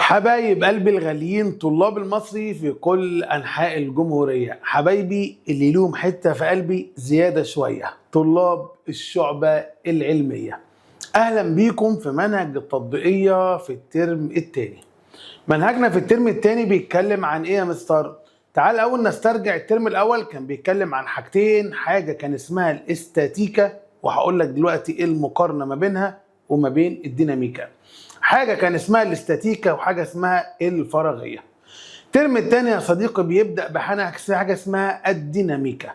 حبايب قلبي الغاليين طلاب المصري في كل أنحاء الجمهورية، حبايبي اللي لهم حتة في قلبي زيادة شوية، طلاب الشعبة العلمية. أهلا بيكم في منهج التطبيقية في الترم الثاني. منهجنا في الترم الثاني بيتكلم عن إيه يا مستر؟ تعال أول نسترجع الترم الأول، كان بيتكلم عن حاجتين، حاجة كان اسمها الاستاتيكا وهقول لك دلوقتي إيه المقارنة ما بينها وما بين الديناميكا. حاجة كان اسمها الاستاتيكا وحاجة اسمها الفراغية. الترم الثاني يا صديقي بيبدأ بحاجة اسمها الديناميكا.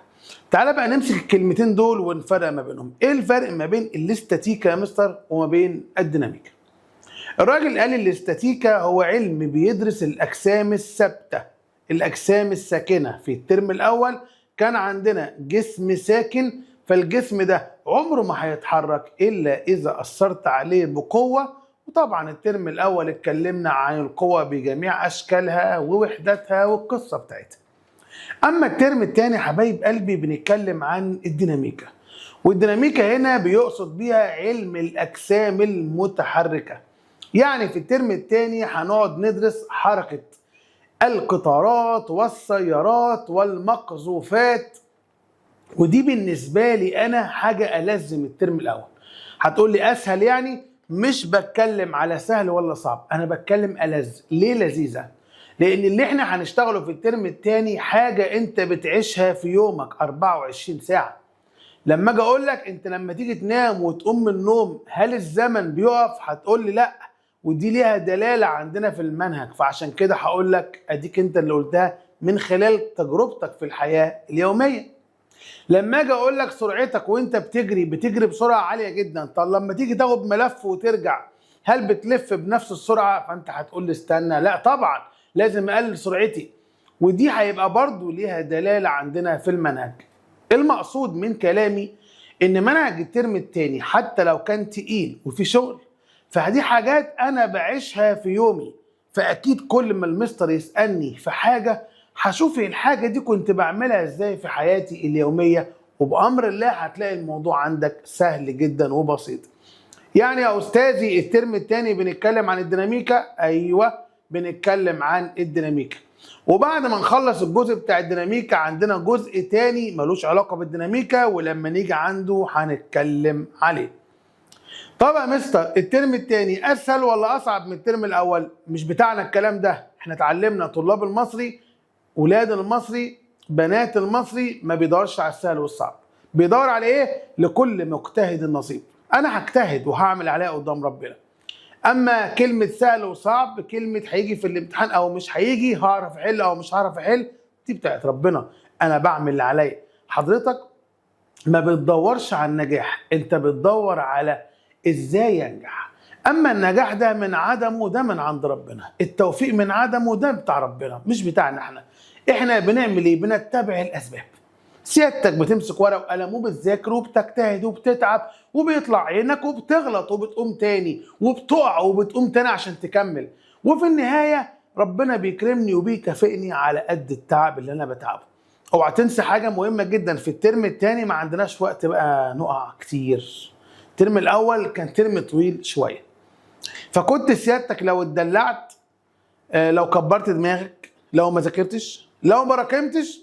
تعال بقى نمسك الكلمتين دول ونفرق ما بينهم. ايه الفرق ما بين الاستاتيكا يا مستر وما بين الديناميكا؟ الراجل قال الاستاتيكا هو علم بيدرس الأجسام الثابتة، الأجسام الساكنة. في الترم الأول كان عندنا جسم ساكن، فالجسم ده عمره ما هيتحرك إلا إذا أثرت عليه بقوة. وطبعا الترم الأول اتكلمنا عن القوة بجميع أشكالها ووحداتها والقصة بتاعتها. أما الترم الثاني حبايب قلبي بنتكلم عن الديناميكا، والديناميكا هنا بيقصد بيها علم الأجسام المتحركة. يعني في الترم الثاني هنقعد ندرس حركة القطارات والسيارات والمقذوفات، ودي بالنسبة لي أنا حاجة ألزم الترم الأول. هتقول لي أسهل، يعني مش بتكلم على سهل ولا صعب، أنا بتكلم ألذ. ليه لذيذة؟ لأن اللي احنا هنشتغله في الترم الثاني حاجة أنت بتعيشها في يومك 24 ساعة. لما أجي أقول لك أنت لما تيجي تنام وتقوم من النوم هل الزمن بيقف؟ هتقول لي لأ، ودي ليها دلالة عندنا في المنهج. فعشان كده هقول لك أديك أنت اللي قلتها من خلال تجربتك في الحياة اليومية. لما اجي اقول لك سرعتك وانت بتجري بسرعه عاليه جدا، طب لما تيجي تاخد ملف وترجع هل بتلف بنفس السرعه؟ فانت هتقول لي استنى، لا طبعا لازم اقلل سرعتي. ودي هيبقى برضو ليها دلاله عندنا في المنهج. المقصود من كلامي ان منهج الترم الثاني حتى لو كان تقيل وفي شغل، فدي حاجات انا بعيشها في يومي. فاكيد كل ما المستر يسالني في حاجه هشوف الحاجة دي كنت بعملها ازاي في حياتي اليومية، وبأمر الله هتلاقي الموضوع عندك سهل جدا وبسيط. يعني يا أستاذي الترم الثاني بنتكلم عن الديناميكا، أيوة بنتكلم عن الديناميكا. وبعد ما نخلص الجزء بتاع الديناميكا عندنا جزء تاني ملوش علاقة بالديناميكا، ولما نيجي عنده هنتكلم عليه. طب يا مستر الترم الثاني أسهل ولا أصعب من الترم الأول؟ مش بتاعنا الكلام ده، احنا اتعلمنا طلاب المصري، ولاد المصري، بنات المصري ما بيدورش على السهل والصعب، بيدور على ايه؟ لكل مجتهد النصيب. انا هجتهد وهعمل عليها قدام ربنا. اما كلمه سهل وصعب، كلمه هيجي في الامتحان او مش هيجي، هعرف احل او مش هعرف احل، دي بتاعت ربنا. انا بعمل اللي عليا. حضرتك ما بتدورش على النجاح، انت بتدور على ازاي انجح. اما النجاح ده من عدمه ده من عند ربنا، التوفيق من عدمه ده بتاع ربنا مش بتاعنا احنا. احنا بنعمل ايه؟ بنتبع الاسباب. سيادتك بتمسك ورقه وقلم وبتذاكر وبتجتهد وبتتعب وبيطلع عينك وبتغلط وبتقوم تاني وبتقع وبتقوم تاني عشان تكمل، وفي النهايه ربنا بيكرمني وبيكافئني على قد التعب اللي انا بتعبه. اوعى تنسى حاجه مهمه جدا، في الترم الثاني ما عندناش وقت بقى نقع كتير. الترم الاول كان ترم طويل شويه، فكنت سيادتك لو اتدلعت، لو كبرت دماغك، لو ما ذاكرتش، لو ما راكمتش،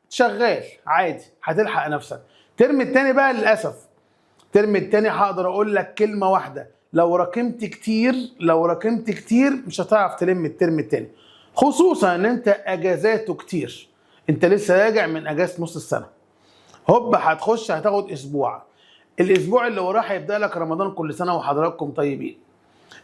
شغال عادي هتلحق نفسك. الترم الثاني بقى للاسف، الترم الثاني هقدر اقول لك كلمه واحده، لو راكمت كتير مش هتعرف تلم الترم الثاني، خصوصا ان انت اجازاته كتير. انت لسه راجع من اجازه نص السنه، هوب هتخش هتاخد اسبوع، الاسبوع اللي وراه هيبدا لك رمضان، كل سنه وحضراتكم طيبين.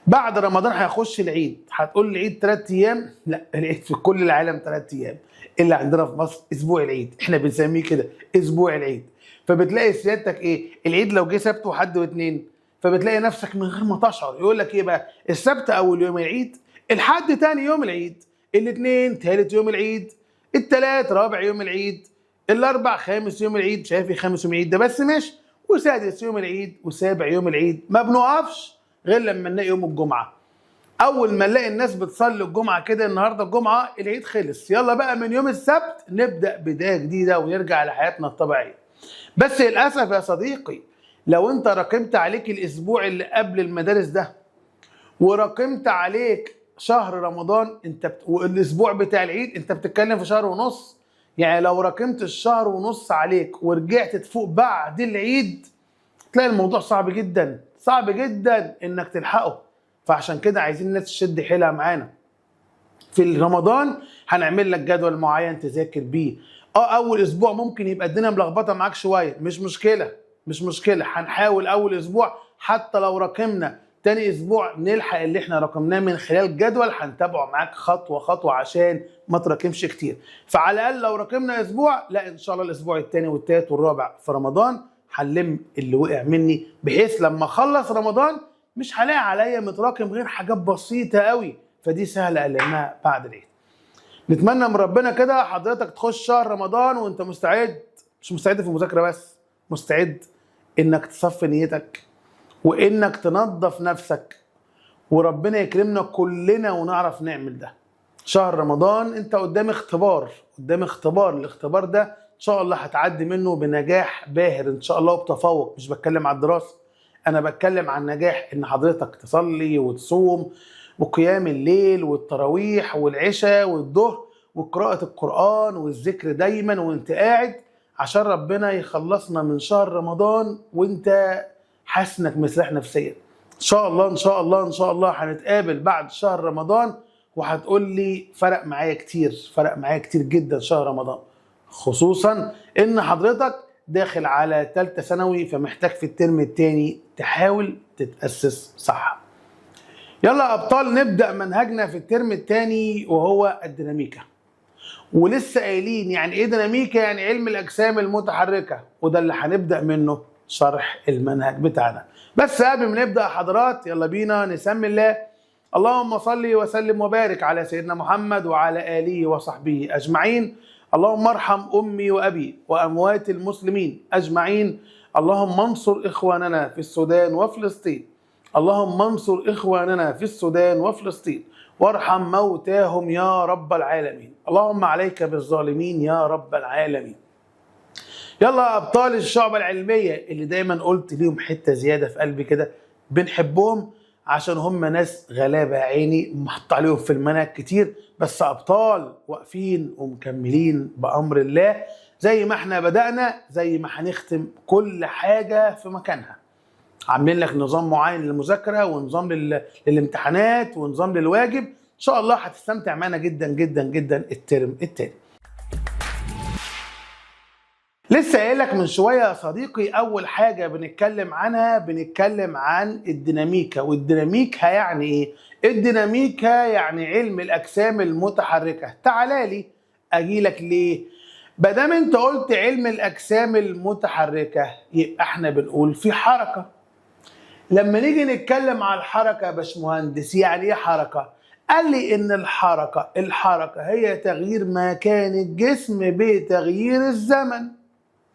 بعد رمضان هيخش العيد، هتقول العيد 3 ايام، لا العيد في كل العالم 3 ايام، اللي عندنا في مصر اسبوع العيد، احنا بنسميه كده اسبوع العيد. فبتلاقي سيادتك ايه؟ العيد لو جه سبت وحد واثنين، فبتلاقي نفسك من غير ما تشعر يقول لك ايه بقى؟ السبت اول يوم العيد، الحد تاني يوم العيد، الاثنين ثالث يوم العيد، الثلاث رابع يوم العيد، الاربع خامس يوم العيد، شايف ايه خامس يوم العيد ده بس ماشي، وسادس يوم العيد وسابع يوم العيد. ما بنقفش غير لما نلاقي يوم الجمعه. اول ما نلاقي الناس بتصلي الجمعه كده، النهارده الجمعه العيد خلص، يلا بقى من يوم السبت نبدا بدايه جديده ونرجع لحياتنا الطبيعيه. بس للاسف يا صديقي لو انت راكمت عليك الاسبوع اللي قبل المدارس ده، وراكمت عليك شهر رمضان والاسبوع بتاع العيد انت بتتكلم في شهر ونص. يعني لو راكمت الشهر ونص عليك ورجعت تفوق بعد العيد تلاقي الموضوع صعب جدا، صعب جدا انك تلحقه. فعشان كده عايزين الناس تشد حيلها معانا. في رمضان هنعمل لك جدول معين تذاكر بيه. اول اسبوع ممكن يبقى الدنيا ملخبطه معاك شويه، مش مشكله، مش مشكله. هنحاول اول اسبوع حتى لو راكمنا تاني اسبوع نلحق اللي احنا رقمناه من خلال جدول هنتابعه معاك خطوه خطوه عشان ما تراكمش كتير. فعلى الاقل لو راكمنا اسبوع، لا ان شاء الله الاسبوع الثاني والثالث والرابع في رمضان هنلم اللي وقع مني، بحيث لما اخلص رمضان مش هلاقي عليا متراكم غير حاجات بسيطه قوي، فدي سهله المها بعد العيد. نتمنى من ربنا كده حضرتك تخش شهر رمضان وانت مستعد، مش مستعد في المذاكره بس، مستعد انك تصفي نيتك وانك تنظف نفسك، وربنا يكرمنا كلنا ونعرف نعمل ده. شهر رمضان انت قدام اختبار، قدام اختبار، الاختبار ده ان شاء الله هتعدي منه بنجاح باهر ان شاء الله وبتفوق. مش بتكلم على الدراسه، انا بتكلم عن نجاح ان حضرتك تصلي وتصوم وقيام الليل والتراويح والعشاء والظهر وقراءة القرآن والذكر دايما وانت قاعد، عشان ربنا يخلصنا من شهر رمضان وانت حاسس انك مرتاح نفسيا. ان شاء الله ان شاء الله ان شاء الله هنتقابل بعد شهر رمضان وهتقول لي فرق معايا كتير، فرق معايا كتير جدا شهر رمضان، خصوصا ان حضرتك داخل على ثالثه ثانوي، فمحتاج في الترم الثاني تحاول تتأسس صح. يلا يا ابطال نبدأ منهجنا في الترم الثاني وهو الديناميكا. ولسه قايلين يعني ايه ديناميكا؟ يعني علم الاجسام المتحركه، وده اللي هنبدأ منه شرح المنهج بتاعنا. بس قبل ما نبدأ حضرات يلا بينا نسمي الله. اللهم صل وسلم وبارك على سيدنا محمد وعلى آله وصحبه أجمعين. اللهم ارحم أمي وأبي وأموات المسلمين أجمعين. اللهم انصر إخواننا في السودان وفلسطين. اللهم انصر إخواننا في السودان وفلسطين وارحم موتاهم يا رب العالمين. اللهم عليك بالظالمين يا رب العالمين. يلا أبطال الشعبة العلمية اللي دايما قلت ليهم حتة زيادة في قلبي كده، بنحبهم عشان هم ناس غلابة عيني محط عليهم في المنهج كتير، بس أبطال واقفين ومكملين بأمر الله. زي ما احنا بدأنا زي ما هنختم كل حاجة في مكانها. عاملين لك نظام معين للمذاكرة ونظام للامتحانات ونظام للواجب. إن شاء الله هتستمتع معنا جدا جدا جدا الترم التاني. لسه قايل لك من شويه يا صديقي، اول حاجه بنتكلم عنها بنتكلم عن الديناميكا. والديناميكا يعني ايه؟ الديناميكا يعني علم الاجسام المتحركه. تعالى لي اجي لك ليه؟ بدام انت قلت علم الاجسام المتحركه يبقى احنا بنقول في حركه. لما نيجي نتكلم على الحركه يا باشمهندس يعني ايه حركه؟ قال لي ان الحركه هي تغيير مكان الجسم بتغيير الزمن.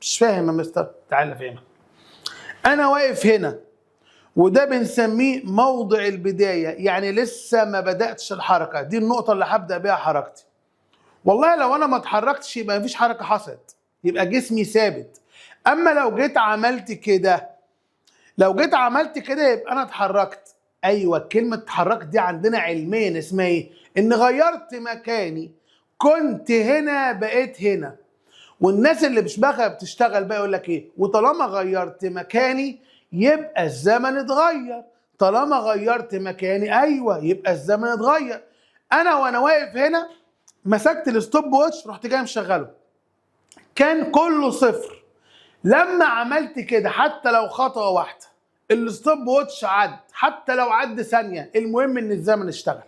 مش فاهم يا مستر؟ تعالى فهمها. انا واقف هنا وده بنسميه موضع البدايه، يعني لسه ما بداتش الحركه، دي النقطه اللي هبدا بيها حركتي. والله لو انا ما اتحركتش يبقى مفيش حركه حصلت، يبقى جسمي ثابت. اما لو جيت عملت كده، يبقى انا اتحركت. ايوه كلمه اتحركت دي عندنا علميا اسمها ايه؟ ان غيرت مكاني، كنت هنا بقيت هنا. والناس اللي مش بتشتغل بقى يقول لك ايه؟ وطالما غيرت مكاني يبقى الزمن اتغير. طالما غيرت مكاني ايوه يبقى الزمن اتغير. انا وانا واقف هنا مسكت الستوب واتش رحت جاي مشغله، كان كله صفر. لما عملت كده حتى لو خطوه واحده الستوب واتش عد، حتى لو عد ثانيه، المهم ان الزمن اشتغل.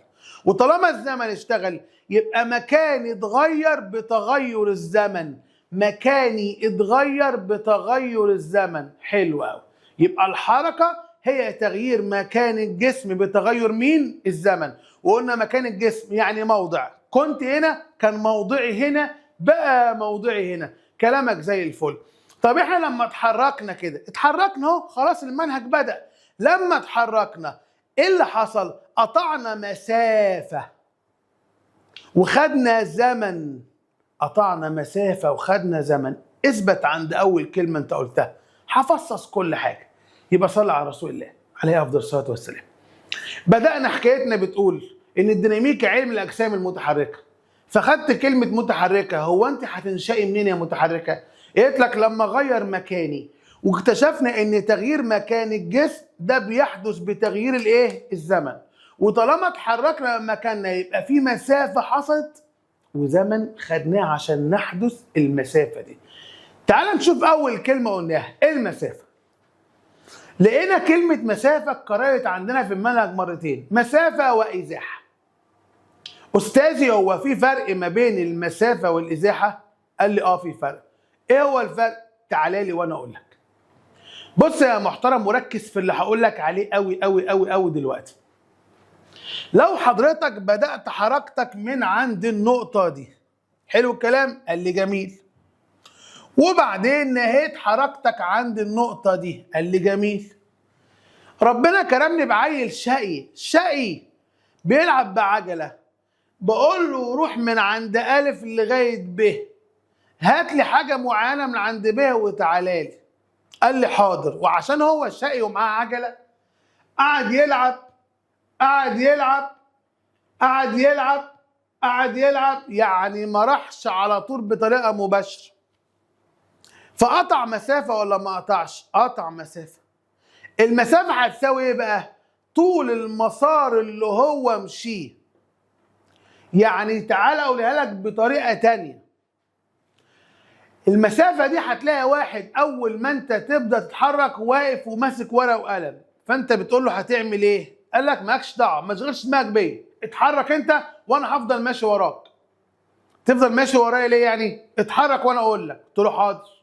وطالما الزمن اشتغل يبقى مكاني اتغير بتغير الزمن. مكاني اتغير بتغير الزمن. حلو قوي. يبقى الحركه هي تغيير مكان الجسم بتغير مين؟ الزمن. وقلنا مكان الجسم يعني موضع، كنت هنا كان موضعي هنا بقى موضعي هنا. كلامك زي الفل. طب احنا لما اتحركنا كده، اتحركنا اهو خلاص المنهج بدأ. لما اتحركنا ايه اللي حصل؟ قطعنا مسافة وخدنا زمن. قطعنا مسافة وخدنا زمن. اثبت عند اول كلمة انت قلتها، هفصص كل حاجة. يبقى صلى على رسول الله عليه افضل الصلاة والسلام. بدأنا حكايتنا بتقول ان الديناميكا علم الاجسام المتحركه. فخدت كلمه متحركه، هو انت هتنشئي منين يا متحركه؟ قلت لك لما اغير مكاني، واكتشفنا ان تغيير مكان الجسم ده بيحدث بتغيير الايه؟ الزمن. وطالما اتحركنا من مكاننا يبقى في مسافه حصلت وزمن خدناه عشان نحدث المسافه دي. تعال نشوف اول كلمه قلناها، المسافه. لقينا كلمه مسافه اتكررت عندنا في المنهج مرتين، مسافه وازاحه. استاذي هو في فرق ما بين المسافه والازاحه؟ قال لي في فرق. ايه هو الفرق؟ تعالى لي وانا اقول لك. بص يا محترم وركز في اللي هقول لك عليه قوي قوي قوي قوي دلوقتي. لو حضرتك بدأت حركتك من عند النقطة دي، حلو الكلام؟ قال لي جميل. وبعدين نهيت حركتك عند النقطة دي، قال لي جميل. ربنا كرمني بعيل شقي بيلعب بعجلة، بقول له روح من عند ألف لغاية ب، هات لي حاجة معينة من عند ب وتعالى لي. قال لي حاضر. وعشان هو شقي ومعاه عجلة، قعد يلعب قعد يلعب قعد يلعب قعد يلعب، يعني ما راحش على طول بطريقة مباشرة. فقطع مسافة ولا ما قطعش؟ قطع مسافة. المسافة هتساوي ايه بقى؟ طول المسار اللي هو مشيه. يعني تعالى اقولها لك بطريقة تانية. المسافة دي هتلاقي واحد أول ما أنت تبدأ تتحرك واقف وماسك ورقة وقلم، فأنت بتقول له هتعمل إيه؟ قال لك مالكش دعوة، ما تشغلش دماغك بيا، اتحرك أنت وأنا هفضل ماشي وراك. تفضل ماشي ورايا ليه يعني؟ اتحرك وأنا أقول لك. قلت له حاضر.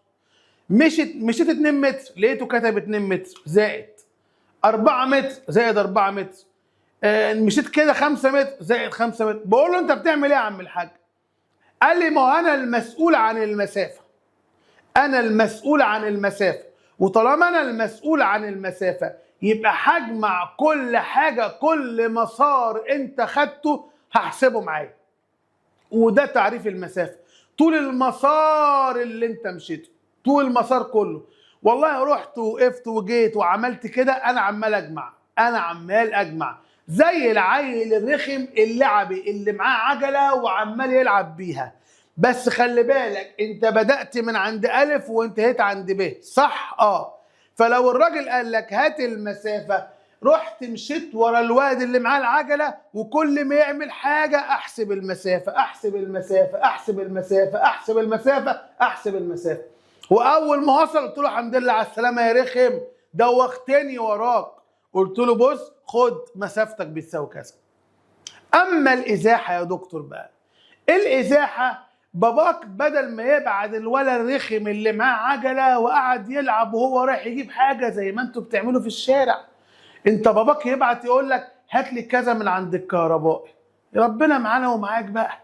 مشيت 2 متر، لقيته كتب 2 متر زائد 4 متر زائد 4 متر. مشيت كده 5 متر زائد 5 متر. بقول له أنت بتعمل إيه يا عم الحاج؟ قال لي ما هو أنا المسؤول عن المسافة. أنا المسؤول عن المسافة، وطالما أنا المسؤول عن المسافة يبقى هجمع كل حاجة، كل مسار أنت خدته هحسبه معايا. وده تعريف المسافة، طول المسار اللي أنت مشيته، طول المسار كله. والله رحت وقفت وجيت وعملت كده، أنا عمال أجمع زي العيل الرخم اللعبي اللي معاه عجلة وعمال يلعب بيها. بس خلي بالك انت بدأت من عند ألف وانتهيت عند ب، صح؟ فلو الراجل قال لك هات المسافة، رحت مشيت ورا الواد اللي معاه العجلة، وكل ما يعمل حاجة احسب المسافة احسب المسافة احسب المسافة احسب المسافة احسب المسافة. واول ما وصل قلت له الحمد لله على السلامة يا رخم، دوختني وراك. قلت له بص خد مسافتك بتساوي كذا. اما الازاحة يا دكتور بقى، الازاحة باباك بدل ما يبعد الولد الرخم اللي معاه عجله وقعد يلعب وهو رايح يجيب حاجه زي ما انتوا بتعملوا في الشارع، انت باباك يبعت يقول لك هات لي كذا من عند الكهربائي. ربنا معانا ومعاك بقى.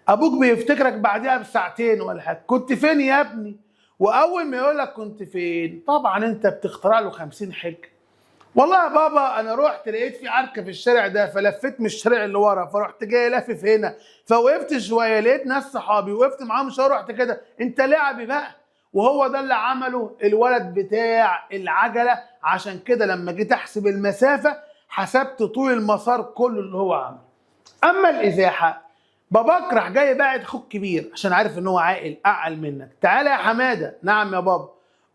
ابوك بيفتكرك بعدها بساعتين ولا حاجه، كنت فين يا ابني؟ واول ما يقول لك كنت فين، طبعا انت بتخترع له 50 حجه. والله يا بابا انا رحت لقيت في عركه في الشارع ده، فلفيت من الشارع اللي ورا، فرحت جاي لافف هنا، فوقفت شويه لقيت ناس صحابي وقفت معاهم شويه، رحت كده. انت لعبي بقى. وهو ده اللي عمله الولد بتاع العجله. عشان كده لما جيت احسب المسافه حسبت طول المسار كله اللي هو عمله. اما الازاحه، باباك راح جاي باعت اخوك كبير عشان عارف ان هو عاقل اعقل منك. تعالى يا حماده. نعم يا بابا.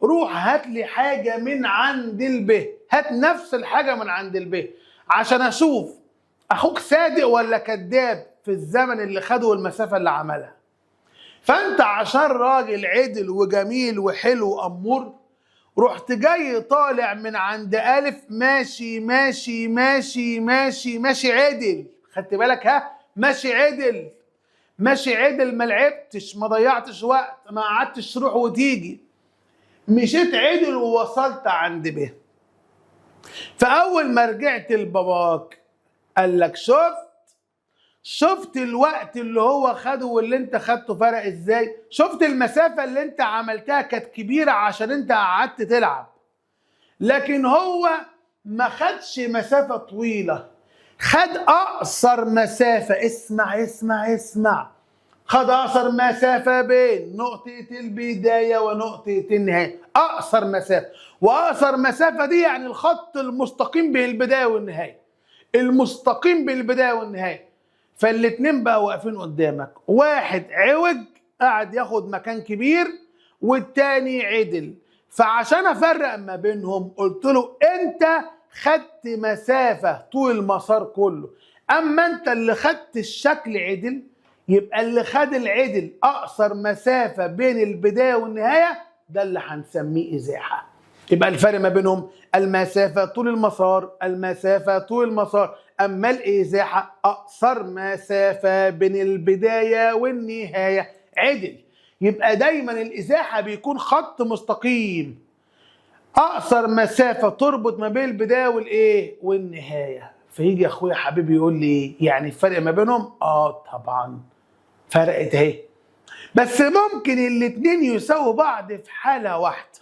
روح هات لي حاجه من عند الب، هات نفس الحاجه من عند الب عشان اشوف اخوك صادق ولا كذاب في الزمن اللي خده والمسافه اللي عملها. فانت عشان راجل عدل وجميل وحلو وامور، رحت جاي طالع من عند الف ماشي ماشي ماشي ماشي ماشي عدل. خدت بالك؟ ماشي عدل ماشي عدل، ما لعبتش، ما ضيعتش وقت، ما قعدتش تروح وتيجي، مشيت عدل ووصلت عند ب. فاول ما رجعت لباباك قال لك شفت الوقت اللي هو خده واللي انت خدته فرق ازاي؟ شفت المسافة اللي انت عملتها كانت كبيرة عشان انت قعدت تلعب، لكن هو ما خدش مسافة طويلة، خد اقصر مسافة. اسمع، خد اقصر مسافة بين نقطة البداية ونقطة النهاية، اقصر مسافة. واقصر مسافة دي يعني الخط المستقيم بين البداية والنهاية. المستقيم بالبدايه والنهايه. فالاتنين بقى واقفين قدامك، واحد عوج قاعد ياخد مكان كبير والتاني عدل. فعشان افرق ما بينهم قلت له انت خدت مسافه طول المسار كله، اما انت اللي خدت الشكل عدل، يبقى اللي خد العدل اقصر مسافه بين البدايه والنهايه ده اللي هنسميه ازاحه. يبقى الفرق ما بينهم المسافه طول المسار، المسافه طول المسار، اما الازاحه اقصر مسافه بين البدايه والنهايه عدل. يبقى دايما الازاحه بيكون خط مستقيم، اقصر مسافه تربط ما بين البدايه والايه والنهايه. فيجي اخويا حبيبي يقول لي يعني الفرق ما بينهم؟ طبعا فرقت اهي، بس ممكن الاتنين يساووا بعض في حاله واحده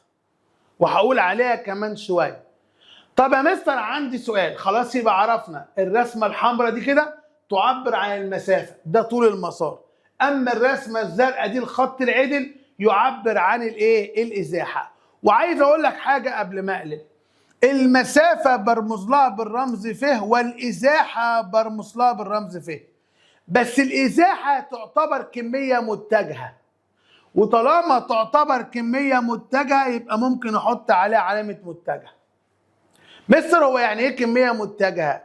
وهقول عليها كمان شويه. طب يا مستر عندي سؤال، خلاص يبقى عرفنا الرسمه الحمراء دي كده تعبر عن المسافه، ده طول المسار، اما الرسمه الزرقاء دي الخط العدل يعبر عن الايه الازاحه. وعايز اقول لك حاجه قبل ما اقلب، المسافه برمز لها بالرمز ف، والازاحه برمز لها بالرمز ف، بس الازاحه تعتبر كميه متجهه، وطالما تعتبر كميه متجهه يبقى ممكن احط عليها علامه متجه. مستر هو يعني ايه كميه متجهه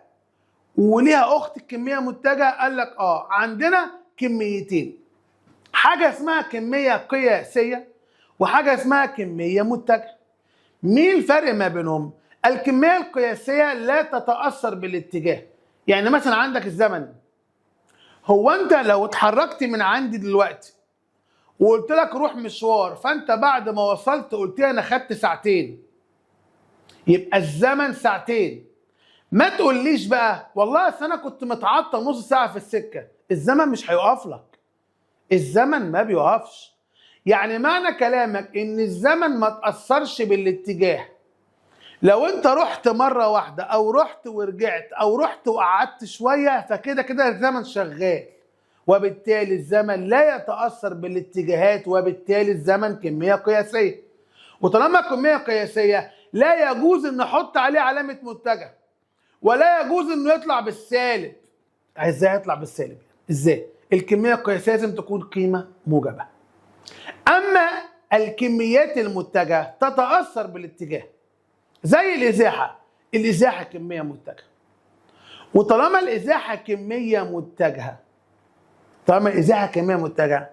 وليها اخت الكميه متجهه؟ قال لك عندنا كميتين، حاجه اسمها كميه قياسيه وحاجه اسمها كميه متجهه. مين الفرق ما بينهم؟ الكميه القياسيه لا تتاثر بالاتجاه. يعني مثلا عندك الزمن، هو انت لو اتحركت من عندي دلوقتي وقلت لك روح مشوار، فانت بعد ما وصلت قلت لي انا خدت ساعتين، يبقى الزمن ساعتين. ما تقوليش بقى والله اصل انا كنت متعطل نص ساعه في السكه، الزمن مش هيقف لك، الزمن ما بيقفش. يعني معنى كلامك ان الزمن ما تاثرش بالاتجاه. لو انت رحت مره واحده او رحت ورجعت او رحت وقعدت شويه فكده كده الزمن شغال، وبالتالي الزمن لا يتاثر بالاتجاهات، وبالتالي الزمن كميه قياسيه. وطالما كميه قياسيه لا يجوز ان نحط عليه علامه متجه، ولا يجوز انه يطلع بالسالب. ازاي يطلع بالسالب؟ ازاي؟ الكميه القياسيه لازم تكون قيمه موجبه. اما الكميات المتجهه تتاثر بالاتجاه، زي الازاحه، الازاحه كميه متجهه. وطالما الازاحه كميه متجهه، طالما الازاحه كميه متجهه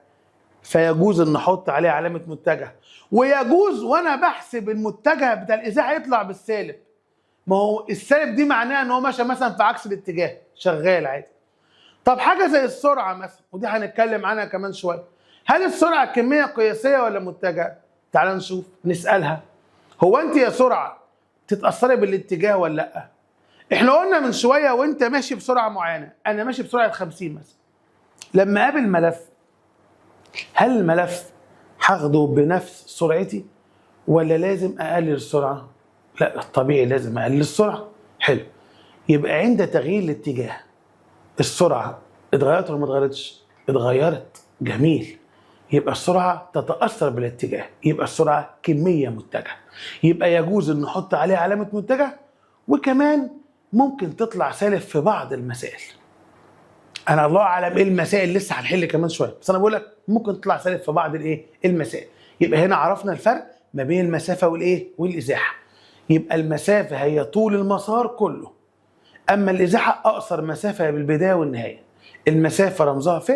فيجوز ان نحط عليها علامه متجه، ويجوز وانا بحسب المتجه بتاع الازاحه يطلع بالسالب. ما هو السالب دي معناها ان هو ماشي مثلا في عكس الاتجاه، شغال عادي. طب حاجه زي السرعه مثلا، ودي هنتكلم عنها كمان شويه، هل السرعه كميه قياسيه ولا متجهه؟ تعال نشوف نسالها. هو انت يا سرعه تتاثري بالاتجاه ولا لا؟ احنا قلنا من شويه وانت ماشي بسرعه معينه، انا ماشي بسرعه 50 مثلا، لما اقابل ملف، هل الملف هاخده بنفس سرعتي ولا لازم اقلل السرعه؟ لا الطبيعي لازم اقلل السرعه. حلو، يبقى عند تغيير الاتجاه السرعه اتغيرت ولا ما اتغيرتش؟ اتغيرت، جميل. يبقى السرعه تتاثر بالاتجاه، يبقى السرعه كميه متجهه، يبقى يجوز ان نحط عليها علامه متجه، وكمان ممكن تطلع سالب في بعض المسائل. انا الله اعلم ايه المسائل، لسه هنحل كمان شويه، بس انا بقول لك ممكن تطلع سالب في بعض الايه المسائل. يبقى هنا عرفنا الفرق ما بين المسافه والايه والازاحه. يبقى المسافه هي طول المسار كله، اما الازاحه اقصر مسافه بالبدايه والنهايه. المسافه رمزها ف،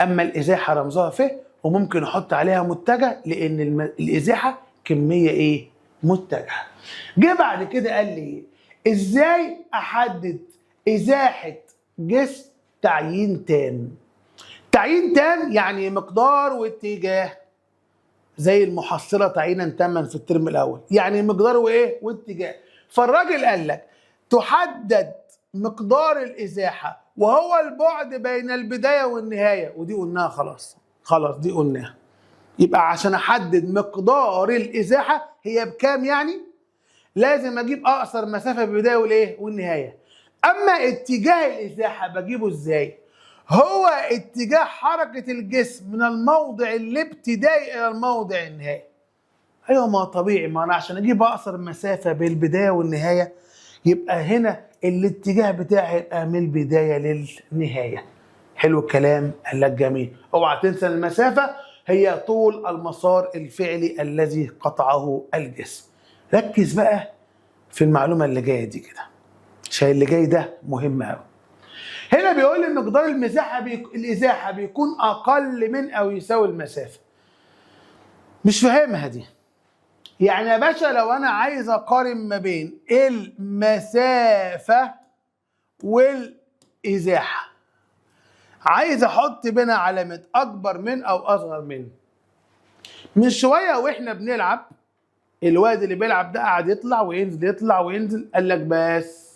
اما الازاحه رمزها ف، وممكن احط عليها متجه لان الازاحه كميه ايه متجهه. جه بعد كده قال لي ازاي احدد ازاحه جسم تعيين تام. تعيين تام يعني مقدار واتجاه، زي المحصله تعيينا تاما في الترم الاول، يعني مقدار وايه واتجاه. فالراجل قال لك تحدد مقدار الازاحه وهو البعد بين البدايه والنهايه، ودي قلناها خلاص دي قلناها. يبقى عشان احدد مقدار الازاحه هي بكام، يعني لازم اجيب اقصر مسافه بالبدايه والايه والنهايه. اما اتجاه الازاحه بجيبه ازاي؟ هو اتجاه حركه الجسم من الموضع الابتدائي الى الموضع النهائي. ايوه ما طبيعي، ما انا عشان اجيب اقصر مسافه بين البدايه والنهايه يبقى هنا الاتجاه بتاعي يبقى من البدايه للنهايه. حلو الكلام، قال لك جميل. اوعى تنسى المسافه هي طول المسار الفعلي الذي قطعه الجسم. ركز بقى في المعلومه اللي جايه دي كده، عشان اللي جاي ده مهم قوي. هنا بيقول لي مقدار الازاحه بيكون اقل من او يساوي المسافه. مش فاهمها دي. يعني يا باشا لو انا عايز اقارن ما بين المسافه والازاحه، عايز احط بينها علامه اكبر من او اصغر من شويه واحنا بنلعب، الواد اللي بيلعب ده قاعد يطلع وينزل يطلع وينزل، قال لك بس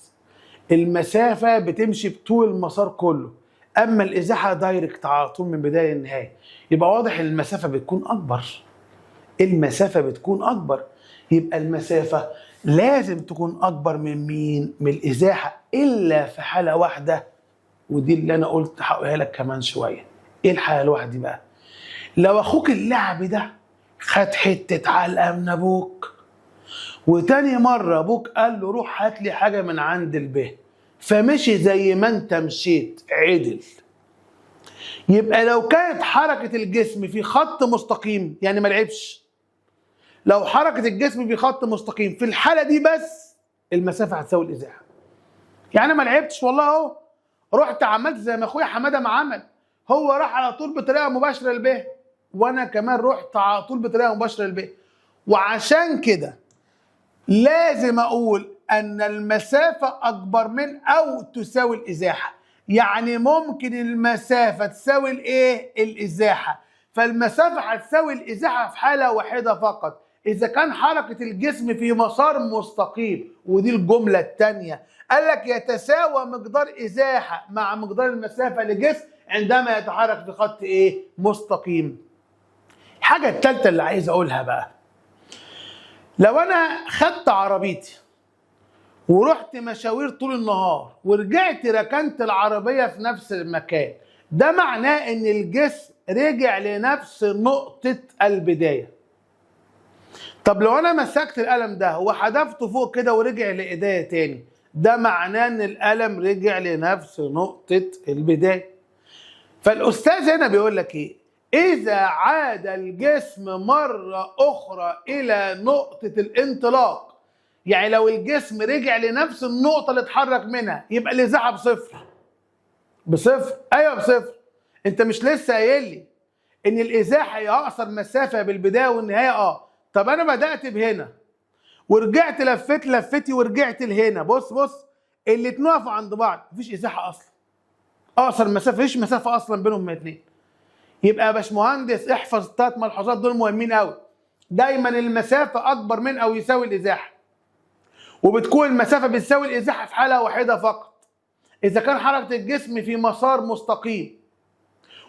المسافه بتمشي بطول المسار كله، اما الازاحه دايركت على طول من بدايه للنهايه. يبقى واضح ان المسافه بتكون اكبر. المسافه بتكون اكبر، يبقى المسافه لازم تكون اكبر من مين؟ من الازاحه، الا في حاله واحده، ودي اللي انا قلت هقولها لك كمان شويه. ايه الحاله الواحده دي بقى؟ لو اخوك اللعب ده خد حته علقه من ابوك، وتاني مره ابوك قال له روح هات لي حاجه من عند البيت، فمشي زي ما انت مشيت عدل، يبقى لو كانت حركه الجسم في خط مستقيم يعني ما لعبش. لو حركه الجسم في خط مستقيم في الحاله دي بس المسافه هتساوي الازاحه. يعني ما لعبتش والله اهو، رحت عملت زي ما اخويا حماده ما عمل، هو راح على طول بطريقه مباشره للبيه، وانا كمان رحت على طول بطريقه مباشره للبيه. وعشان كده لازم اقول ان المسافه اكبر من او تساوي الازاحه. يعني ممكن المسافه تساوي الايه؟ الازاحه. فالمسافه هتساوي الازاحه في حاله واحده فقط، اذا كان حركه الجسم في مسار مستقيم. ودي الجمله الثانيه، قال لك يتساوى مقدار ازاحه مع مقدار المسافه لجسم عندما يتحرك في خط ايه؟ مستقيم. الحاجه الثالثه اللي عايز اقولها بقى، لو انا خدت عربيتي ورحت مشاوير طول النهار ورجعت ركنت العربية في نفس المكان، ده معناه ان الجسم رجع لنفس نقطة البداية. طب لو انا مسكت القلم ده وحدفته فوق كده ورجع لإيديا تاني، ده معناه ان القلم رجع لنفس نقطة البداية. فالأستاذ هنا بيقول لك ايه؟ إذا عاد الجسم مرة أخرى إلى نقطة الانطلاق، يعني لو الجسم رجع لنفس النقطة اللي اتحرك منها، يبقى الإزاحة بصفر. بصفر؟ أيوه بصفر. أنت مش لسه قايل لي إن الإزاحة هي أقصر مسافة بالبداية والنهاية؟ طب أنا بدأت بهنا ورجعت لفيت لفتي ورجعت لهنا، بص الاتنين وقفوا عند بعض، مفيش إزاحة أصلا. أقصر مسافة، مفيش مسافة أصلا بينهم الاثنين. يبقى يا باشمهندس احفظ الثلاث ملحوظات دول مهمين قوي. دايما المسافه اكبر من او يساوي الازاحه، وبتكون المسافه بتساوي الازاحه في حاله واحده فقط، اذا كان حركه الجسم في مسار مستقيم.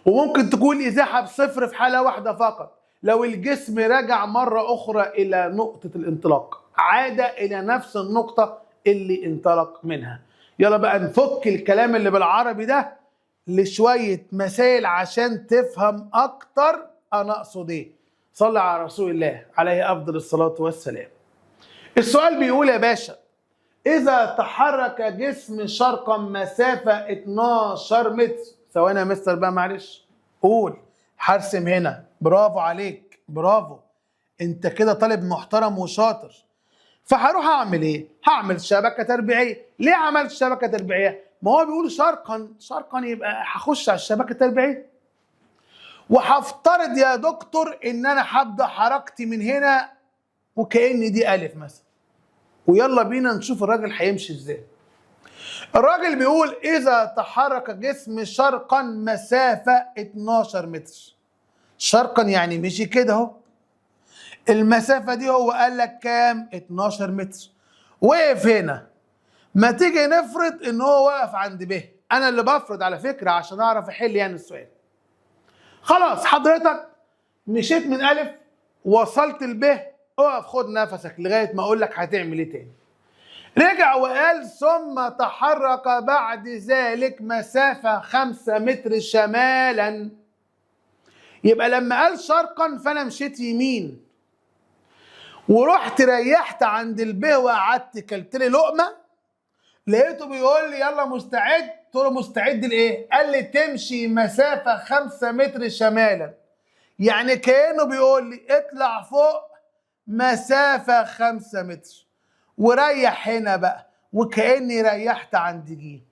وممكن تكون الازاحه بصفر في حاله واحده فقط، لو الجسم رجع مره اخرى الى نقطه الانطلاق، عاد الى نفس النقطه اللي انطلق منها. يلا بقى نفك الكلام اللي بالعربي ده لشوية مسائل عشان تفهم أكتر أنا أقصد إيه. صلى على رسول الله عليه أفضل الصلاة والسلام. السؤال بيقول يا باشا، إذا تحرك جسم شرقا مسافة 12 متر، ثواني يا مستر بقى معلش، قول هرسم هنا. برافو عليك، برافو، أنت كده طالب محترم وشاطر. فهروح أعمل إيه؟ هعمل شبكة تربيعية. ليه عملت شبكة تربيعية؟ ما هو بيقول شرقا، شرقا يبقى هخش على الشبكه التربيعيه، وهفترض يا دكتور ان انا هبدا حركتي من هنا وكأن دي الف مثلا، ويلا بينا نشوف الراجل هيمشي ازاي. الراجل بيقول اذا تحرك جسم شرقا مسافه 12 متر. شرقا يعني مشي كده اهو، المسافه دي هو قال لك كام؟ 12 متر. وقف هنا، ما تيجي نفرض ان هو واقف عند ب. انا اللي بفرض على فكره عشان اعرف احل يعني السؤال. خلاص حضرتك مشيت من الف وصلت لب، اقف خد نفسك لغايه ما اقول لك هتعمل ايه تاني. رجع وقال ثم تحرك بعد ذلك مسافه 5 متر شمالا. يبقى لما قال شرقا فانا مشيت يمين ورحت ريحت عند الب وقعدت كلت لي لقمه لقيته بيقول لي يلا مستعد؟ قلت له مستعد لايه؟ قال لي تمشي مسافه 5 متر شمالا. يعني كانه بيقول لي اطلع فوق مسافه 5 متر وريح هنا بقى، وكاني ريحت عند جيم.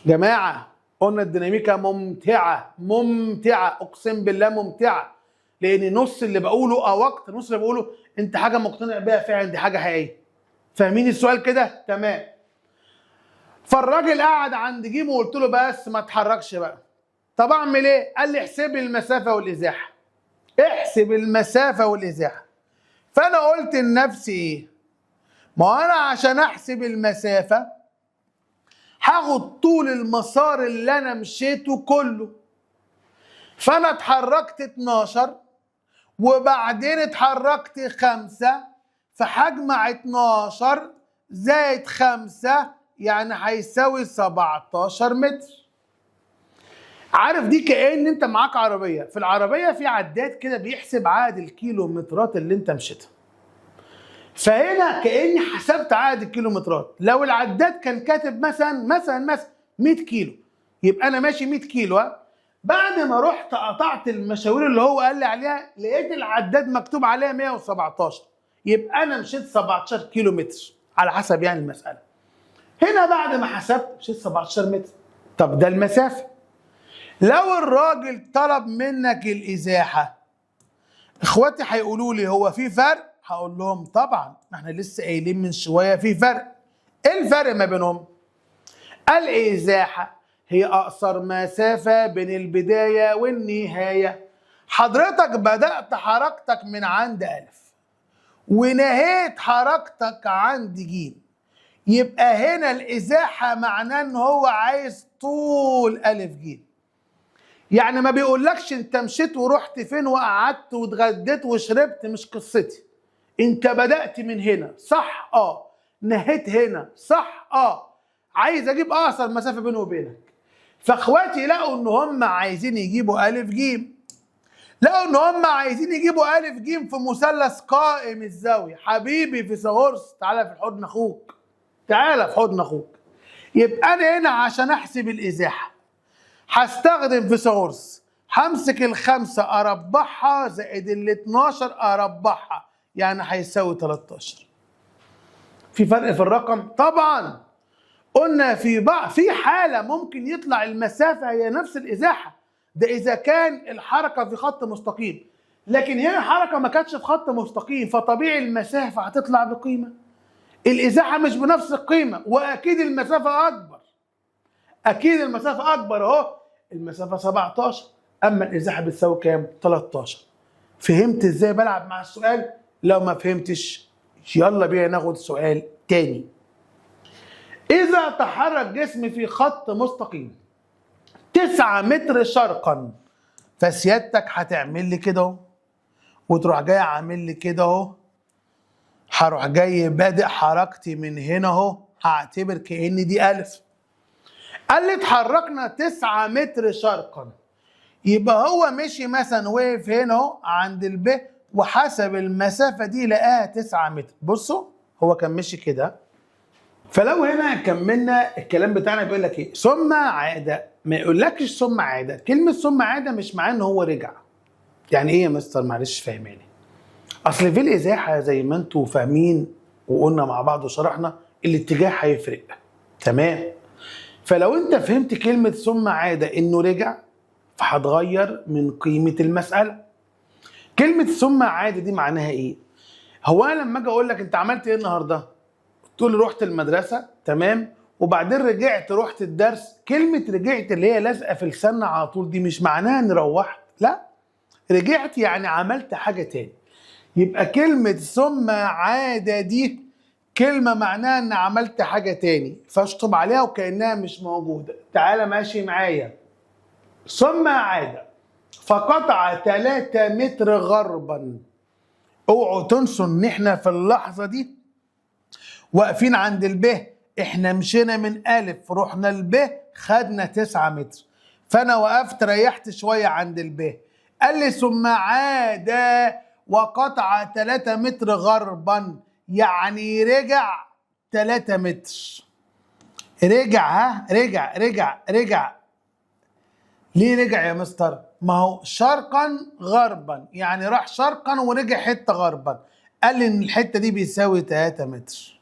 جماعه قلنا الديناميكا ممتعه ممتعه، اقسم بالله ممتعه، لان نص اللي بقوله او وقت نص اللي بقوله انت حاجه مقتنع بيها فعلا، دي حاجه حقيقيه. فاهمين السؤال كده؟ تمام. فالراجل قعد عند جيم وقلت له بس ما تحركش بقى. طب اعمل ايه؟ قال لي احسب لي المسافه والازاحه. احسب المسافه والازاحه. فانا قلت لنفسي ايه؟ ما انا عشان احسب المسافه هاخد طول المسار اللي انا مشيته كله. فانا اتحركت 12 وبعدين اتحركت 5، فهجمع 12 زائد 5 يعني هيساوي 17 متر. عارف دي كأن انت معاك عربية، في العربية في عداد كده بيحسب عدد الكيلومترات اللي انت مشيتها. فهنا كأني حسبت عدد الكيلومترات. لو العداد كان كاتب مثلا 100 كيلو، يبقى انا ماشي 100 كيلو. بعد ما رحت قطعت المشاوير اللي هو قال لي عليها، لقيت العداد مكتوب عليها 117، يبقى انا مشيت 17 كيلو متر على حسب يعني المسألة. هنا بعد ما حسبت مشيت 17 متر. طب ده المسافة. لو الراجل طلب منك الإزاحة، اخواتي هيقولوا لي هو في فرق؟ هقول لهم طبعا، احنا لسه قايلين من شويه في فرق. ايه الفرق ما بينهم؟ الازاحه هي اقصر مسافه بين البدايه والنهايه. حضرتك بدات حركتك من عند الف ونهيت حركتك عند ج، يبقى هنا الازاحه معناه ان هو عايز طول الف ج. يعني ما بيقولكش انت مشيت ورحت فين وقعدت واتغديت وشربت، مش قصتي. انت بدأت من هنا صح؟ نهيت هنا صح؟ عايز اجيب اقصر مسافة بيني وبينك. فاخواتي لقوا ان هم عايزين يجيبوا الف جيم، لقوا ان هم عايزين يجيبوا الف جيم في مثلث قائم الزاوية. حبيبي فيثاغورس تعالى في حضن اخوك، تعالى في حضن اخوك. يبقى انا هنا عشان احسب الازاحة هستخدم فيثاغورس. همسك ال5 اربعها زائد ال12 اربعها، يعني هيساوي 13. في فرق في الرقم؟ طبعا. قلنا في حالة ممكن يطلع المسافة هي نفس الإزاحة، ده إذا كان الحركة في خط مستقيم. لكن هنا الحركة ما كانتش في خط مستقيم، فطبيعي المسافة هتطلع بقيمة. الإزاحة مش بنفس القيمة، وأكيد المسافة أكبر. أكيد المسافة أكبر أهو، المسافة 17، أما الإزاحة بتساوي كام؟ 13. فهمت إزاي بلعب مع السؤال؟ لو ما فهمتش يلا بينا ناخد سؤال تاني. إذا تحرك جسمي في خط مستقيم 9 متر شرقا، فسيادتك هتعمل لي كده اهو، وتروح جاي عامل لي كده اهو، هروح جاي بادئ حركتي من هنا اهو، هعتبر كأن دي ألف. قال لي اتحركنا 9 متر شرقا، يبقى هو مشي مثلا وقف هنا اهو عند الب وحسب المسافة دي لقاها 9 متر. بصوا هو كان مشي كده. فلو هنا كملنا الكلام بتاعنا بيقول لك ايه؟ ثم عاد. ما يقولكش ثم عاد. كلمة ثم عاد مش معناه ان هو رجع. يعني ايه يا مستر؟ معلش فاهماني. اصل في الازاحة زي ما انتوا فاهمين وقلنا مع بعض وشرحنا، الاتجاه هيفرق. تمام؟ فلو انت فهمت كلمة ثم عاد انه رجع، فهتغير من قيمة المسألة. كلمة ثم عاد دي معناها ايه؟ هو انا لما اجي اقول لك انت عملت ايه النهارده؟ تقول لي رحت المدرسة، تمام، وبعدين رجعت رحت الدرس. كلمة رجعت اللي هي لازقة في لساننا على طول دي مش معناها اني روحت، لا، رجعت يعني عملت حاجة تاني. يبقى كلمة ثم عاد دي كلمة معناها ان عملت حاجة تاني، فاشطب عليها وكأنها مش موجودة. تعالى ماشي معايا. ثم عاد فقطع 3 متر غربا. اوعوا تنسوا ان احنا في اللحظة دي واقفين عند الب. احنا مشينا من الف رحنا الب خدنا 9 متر، فانا وقفت ريحت شوية عند الب. قال لي ثم عاد وقطع 3 متر غربا، يعني رجع 3 متر. رجع، ها، رجع. ليه رجع يا مستر؟ ما هو شرقا غربا، يعني راح شرقا ورجع حته غربا. قال لي ان الحته دي بيساوي 3 متر.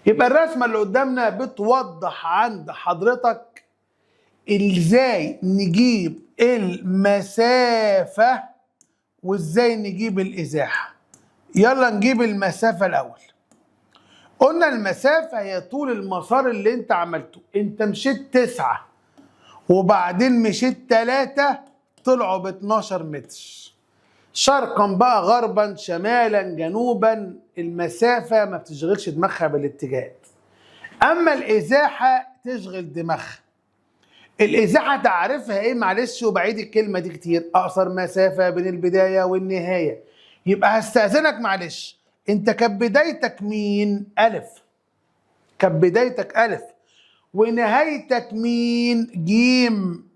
يبقى الرسمه اللي قدامنا بتوضح عند حضرتك ازاي نجيب المسافه وازاي نجيب الازاحه. يلا نجيب المسافه الاول. قلنا المسافه هي طول المسار اللي انت عملته. انت مشيت 9 وبعدين مشيت 3، طلعوا ب 12 متر. شرقا بقى، غربا، شمالا، جنوبا، المسافة ما بتشغلش دماغها بالاتجاهات. أما الإزاحة تشغل دماغها. الإزاحة تعرفها إيه؟ معلش وبعيد الكلمة دي كتير. أقصر مسافة بين البداية والنهاية. يبقى هستأذنك معلش، أنت كانت بدايتك مين؟ ألف. كانت بدايتك ألف. ونهايتك مين؟ جيم.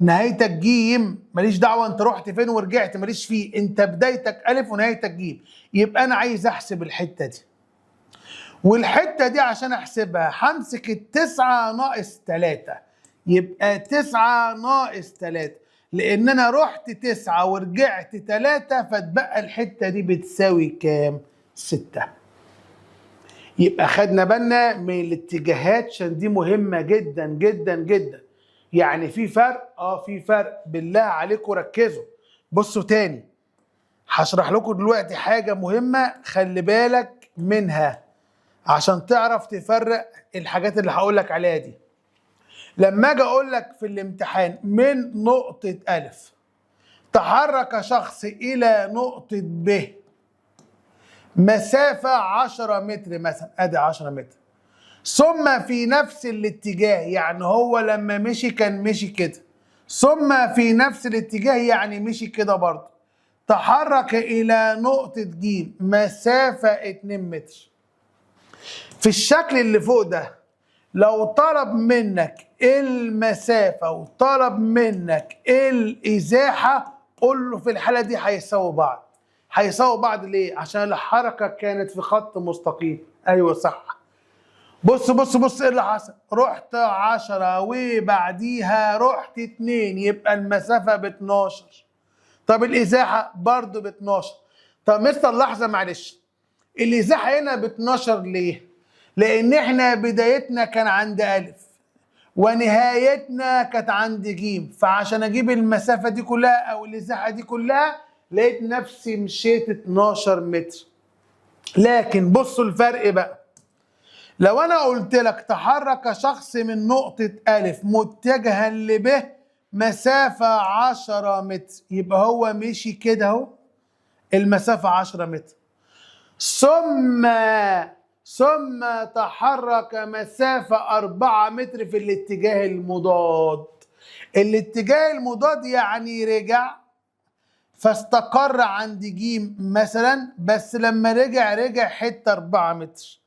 نهايتك جيم، ماليش دعوه انت رحت فين ورجعت، ماليش فيه. انت بدايتك الف ونهايتك جيم. يبقى انا عايز احسب الحته دي، والحته دي عشان احسبها همسك التسعه ناقص 3. يبقى 9 ناقص 3، لان انا رحت 9 ورجعت 3، فتبقى الحته دي بتساوي كام؟ 6. يبقى خدنا بالنا من الاتجاهات عشان دي مهمه جدا جدا جدا. يعني في فرق؟ في فرق. بالله عليكم ركزوا. بصوا تاني، هشرح لكم دلوقتي حاجة مهمة خلي بالك منها عشان تعرف تفرق الحاجات اللي هقول لك عليها دي. لما اجي اقول لك في الامتحان من نقطة ألف تحرك شخص إلى نقطة ب مسافة 10 متر مثلا، ادي 10 متر، ثم في نفس الاتجاه، يعني هو لما مشي كان مشي كده، ثم في نفس الاتجاه يعني مشي كده برضه، تحرك إلى نقطة ج مسافة 2 متر. في الشكل اللي فوق ده لو طلب منك المسافة وطلب منك الإزاحة، قول له في الحالة دي هيساووا بعض. هيساووا بعض ليه؟ عشان الحركة كانت في خط مستقيم. أيوه صح. بص ايه اللي حصل؟ رحت 10 وبعديها رحت 2، يبقى المسافة ب 12. طب الإزاحة برضه ب 12. طب مستر لحظة معلش، الإزاحة هنا ب 12 ليه؟ لأن احنا بدايتنا كان عند ألف ونهايتنا كانت عند ج، فعشان أجيب المسافة دي كلها أو الإزاحة دي كلها لقيت نفسي مشيت 12 متر. لكن بصوا الفرق بقى. لو انا قلت لك تحرك شخص من نقطة ألف متجها لب مسافة 10 متر، يبقى هو مشي كده اهو المسافة 10 متر، ثم تحرك مسافة 4 متر في الاتجاه المضاد. الاتجاه المضاد يعني رجع فاستقر عند ج مثلا، بس لما رجع حتة 4 متر.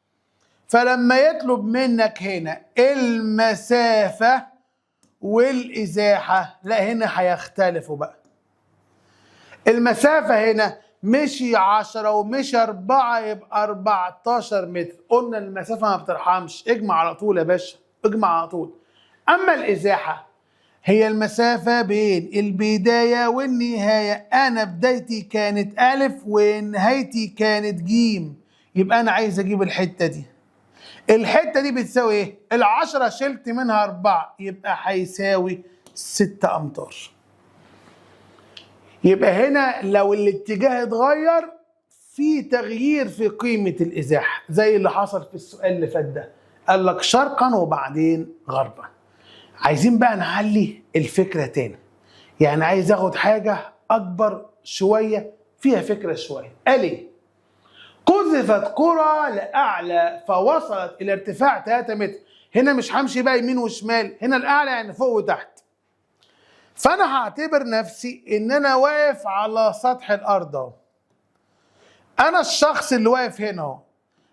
فلما يطلب منك هنا المسافة والإزاحة، لا هنا هيختلفوا بقى. المسافة هنا مشي 10 ومشي 4 يبقى 14 متر. قلنا المسافة ما بترحمش، اجمع على طول يا باشا، اجمع على طول. أما الإزاحة هي المسافة بين البداية والنهاية. أنا بدايتي كانت ألف ونهايتي كانت ج، يبقى أنا عايز أجيب الحتة دي. الحتة دي بتساوي ايه؟ 10 شلت منها 4 يبقى هيساوي 6 أمتار. يبقى هنا لو الاتجاه اتغير في تغيير في قيمة الإزاحة زي اللي حصل في السؤال اللي فات ده، قال لك شرقا وبعدين غربا. عايزين بقى نعلي الفكرة تاني، يعني عايز اخد حاجة أكبر شوية فيها فكرة شوية. قال ايه؟ قذفت كرة لأعلى فوصلت إلى ارتفاع 3 متر. هنا مش همشي بقى يمين وشمال، هنا الأعلى يعني فوق وتحت. فأنا هعتبر نفسي إن أنا واقف على سطح الأرض أهو. أنا الشخص اللي واقف هنا أهو،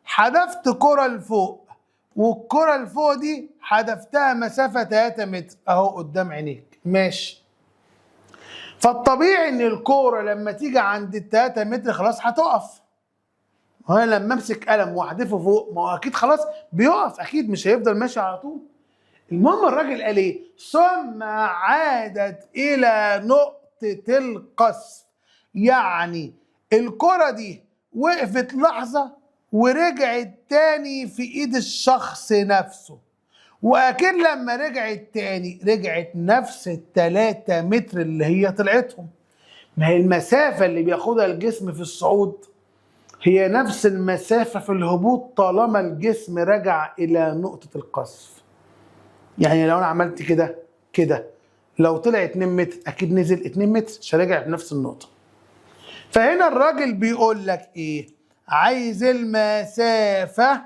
حدفت كرة لفوق، والكرة اللي فوق دي حدفتها مسافة 3 متر أهو قدام عينيك، ماشي. فالطبيعي إن الكرة لما تيجي عند ال 3 متر خلاص هتقف. هو انا لما امسك قلم واحدفه فوق ما هو اكيد خلاص بيقف، اكيد مش هيفضل ماشي على طول. المهم الراجل قال ايه؟ ثم عادت الى نقطة القصف. يعني الكرة دي وقفت لحظة ورجعت تاني في ايد الشخص نفسه، واكيد لما رجعت تاني رجعت نفس ال3 متر اللي هي طلعتهم. ما هي المسافة اللي بياخدها الجسم في الصعود هي نفس المسافة في الهبوط طالما الجسم رجع إلى نقطة القصف. يعني لو أنا عملت كده كده، لو طلع 2 متر أكيد نزل 2 متر، مش هرجع في نفس النقطة. فهنا الراجل بيقول لك إيه؟ عايز المسافة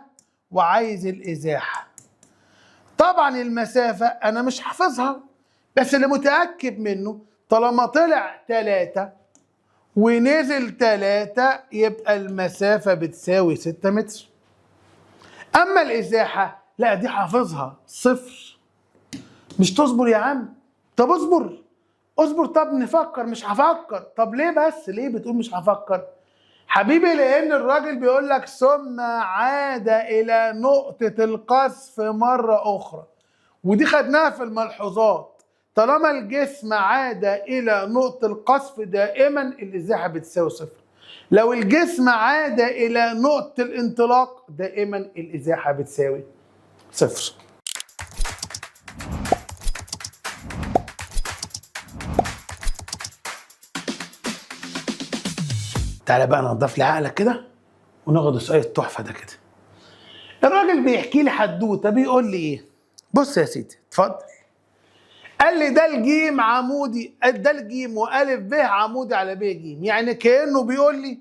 وعايز الإزاحة. طبعا المسافة أنا مش حافظها، بس اللي متأكد منه طالما طلع 3 ونزل 3 يبقى المسافة بتساوي 6 متر. أما الإزاحة لا دي حافظها 0. مش تصبر يا عم؟ طب اصبر اصبر، طب نفكر. مش هفكر. طب ليه بس؟ ليه بتقول مش هفكر؟ حبيبي لأن الراجل بيقول لك ثم عاد إلى نقطة القذف مرة أخرى، ودي خدناها في الملحوظات. طالما الجسم عاد إلى نقطة القذف دائما الإزاحة بتساوي 0. لو الجسم عاد إلى نقطة الانطلاق دائما الإزاحة بتساوي 0. تعالى بقى نضف لي عقلك كده وناخد السؤال التحفة ده كده. الراجل بيحكي لي حدوته، بيقول لي إيه؟ بص يا سيدي اتفضل. قال لي ده الجيم عمودي، ده الجيم والف ب عمودي على ب ج، يعني كانه بيقول لي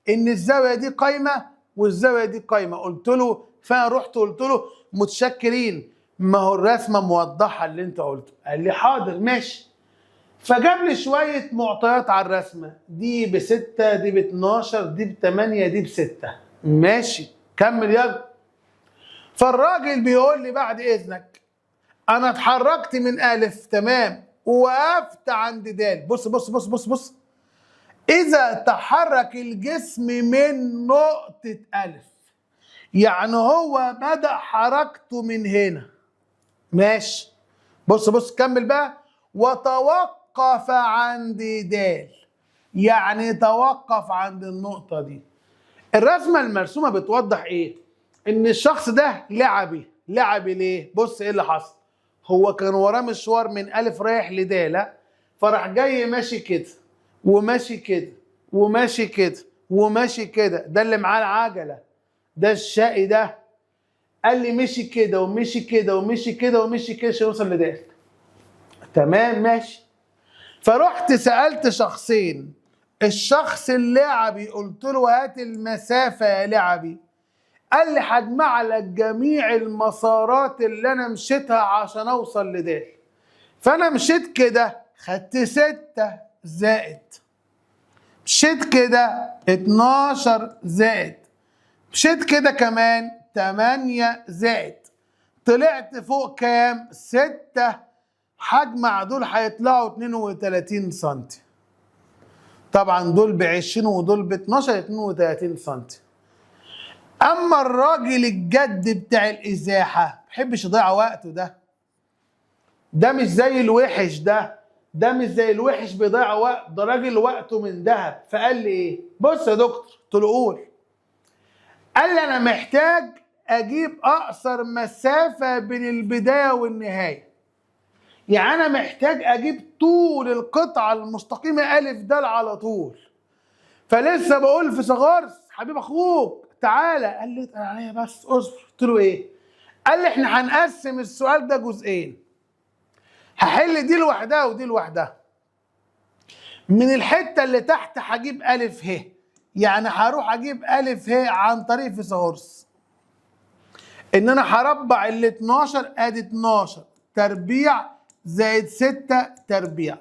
ان الزاويه دي قايمه والزاويه دي قايمه. قلت له، فانا رحت قلت له متشكرين، ما هو الرسمه موضحه اللي انت قلته. قال لي حاضر ماشي. فجاب لي شويه معطيات على الرسمه، دي ب6 دي ب12 دي ب8 دي ب6. ماشي كمل يلا. فالراجل بيقول لي بعد اذنك انا اتحركت من الف تمام ووقفت عند د. بص بص بص بص بص، اذا تحرك الجسم من نقطة الف يعني هو بدأ حركته من هنا. ماشي بص بص كمل بقى. وتوقف عند د يعني توقف عند النقطة دي. الرسمة المرسومة بتوضح ايه؟ ان الشخص ده لعبي. لعبي ليه؟ بص ايه اللي حصل. هو كان وراه مشوار من ألف رايح لدالة، فراح جاي ماشي كده وماشي كده وماشي كده وماشي كده. ده اللي معاه العجلة، ده الشقي ده. قال لي مشي كده ومشي كده ومشي كده ومشي كده عشان يوصل لدالة. تمام ماشي. فرحت سألت شخصين. الشخص اللعبي قلت له هات المسافة يا لعبي. قال لي هجمع لك جميع المسارات اللي انا مشيتها عشان اوصل لده. فانا مشيت كده خدت 6 زائد، مشيت كده 12 زائد، مشيت كده كمان 8 زائد، طلعت فوق كام؟ 6. هجمع دول هيطلعوا 32 سنتي. طبعا دول ب20 ودول ب12 32 سنتي. اما الراجل الجد بتاع الازاحه ما بيحبش يضيع وقته. ده مش زي الوحش، ده مش زي الوحش بيضيع وقت، ده راجل وقته من ذهب. فقال لي ايه؟ بص يا دكتور. قلت له قول. قال لي انا محتاج اجيب اقصر مسافه بين البدايه والنهايه. يعني انا محتاج اجيب طول القطعه المستقيمه الف د على طول. فلسه بقول في صغار حبيب اخوك تعالى. قال لي اتقل عليا بس اصبر. قلت له ايه؟ قال لي احنا هنقسم السؤال ده جزئين، هحل دي لوحدها ودي لوحدها. من الحته اللي تحت هجيب الف ه، يعني هروح اجيب الف ه عن طريق فيثاغورس. ان انا هربع ال 12 ادي 12 تربيع زائد 6 تربيع.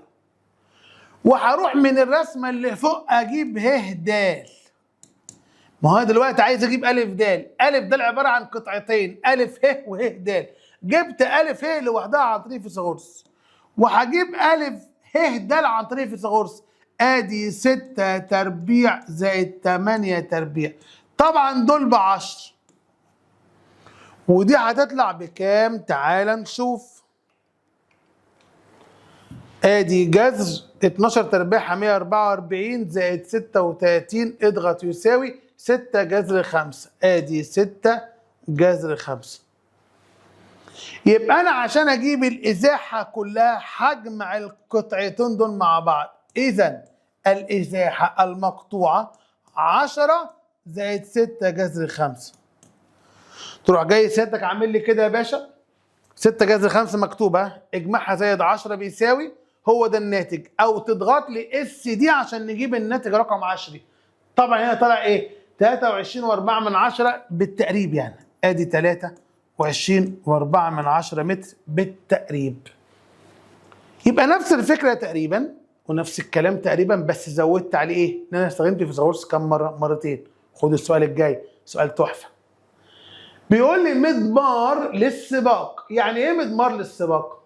وهروح من الرسمه اللي فوق اجيب ه د. ما هو دلوقتي عايز اجيب الف د. الف د عباره عن قطعتين الف ه وه د. جبت الف ه لوحدها عن طريق فيثاغورس، وهجيب الف ه د عن طريق فيثاغورس. ادي 6 تربيع زائد 8 تربيع. طبعا دول ب10 ودي هتطلع بكام؟ تعال نشوف. ادي جذر 12/144 زائد 36 اضغط يساوي 6 جذر 5. ادي 6 جذر 5. يبقى انا عشان اجيب الازاحه كلها هجمع القطعتين دول مع بعض. اذا الازاحه المقطوعه 10 زائد 6 جذر 5. تروح جاي سيادتك عامل لي كده يا باشا 6 جذر 5 مكتوبه، اجمعها زائد 10 بيساوي، هو ده الناتج. او تضغط لي اس دي عشان نجيب الناتج رقم 10. طبعا هنا طلع ايه؟ 23.4 بالتقريب يعني. ادي 23.4 متر بالتقريب. يبقى نفس الفكره تقريبا ونفس الكلام تقريبا، بس زودت عليه ايه؟ ان انا استخدمت فيثاغورس كام مره؟ مرتين. خد السؤال الجاي، سؤال تحفه. بيقول لي مضمار للسباق. يعني ايه مضمار للسباق؟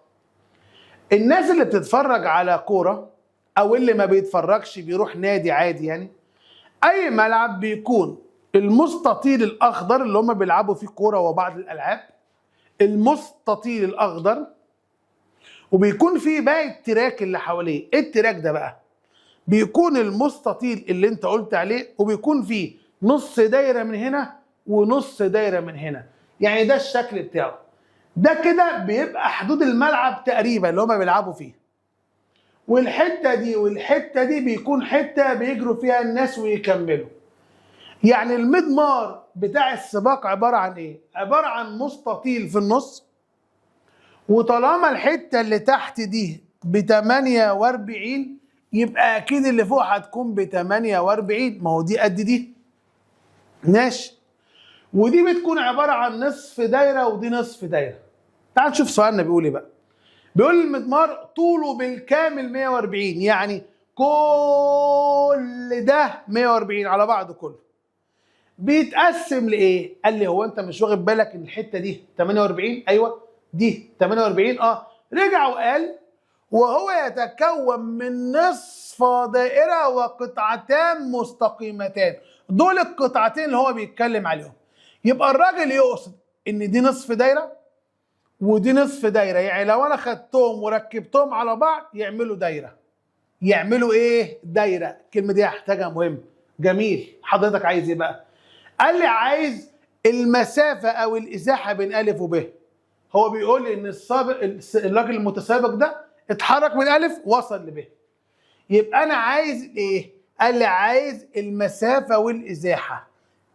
الناس اللي بتتفرج على كوره او اللي ما بيتفرجش بيروح نادي عادي يعني، اي ملعب بيكون المستطيل الاخضر اللي هم بيلعبوا فيه كوره وبعض الالعاب، المستطيل الاخضر، وبيكون فيه باقي التراك اللي حواليه. ايه التراك ده بقى؟ بيكون المستطيل اللي انت قلت عليه، وبيكون فيه نص دايره من هنا ونص دايره من هنا. يعني ده الشكل بتاعه. ده كده بيبقى حدود الملعب تقريبا اللي هم بيلعبوا فيه. والحته دي والحته دي بيكون حته بيجروا فيها الناس ويكملوا. يعني المضمار بتاع السباق عباره عن ايه؟ عباره عن مستطيل في النص، وطالما الحته اللي تحت دي ب 48 يبقى اكيد اللي فوق هتكون ب 48. ما هو دي قد دي. ماشي. ودي بتكون عباره عن نصف دايره ودي نصف دايره. تعال نشوف سؤالنا بيقول ايه بقى. بيقول المضمار طوله بالكامل 140، يعني كل ده 140 على بعضه كله. بيتقسم لايه؟ قال لي هو انت مش واخد بالك ان الحته دي 48؟ ايوه دي 48. رجع وقال وهو يتكون من نصف دائره وقطعتان مستقيمتان. دول القطعتين اللي هو بيتكلم عليهم. يبقى الراجل يقصد ان دي نصف دايره ودي نصف دايره، يعني لو انا خدتهم وركبتهم على بعض يعملوا دايره. يعملوا ايه؟ دايره. الكلمه دي هحتاجها مهم. جميل. حضرتك عايز ايه بقى؟ قال لي عايز المسافه او الازاحه بين الف وب. هو بيقول لي ان الراجل المتسابق ده اتحرك من الف وصل لب. يبقى انا عايز ايه؟ قال لي عايز المسافه والازاحه.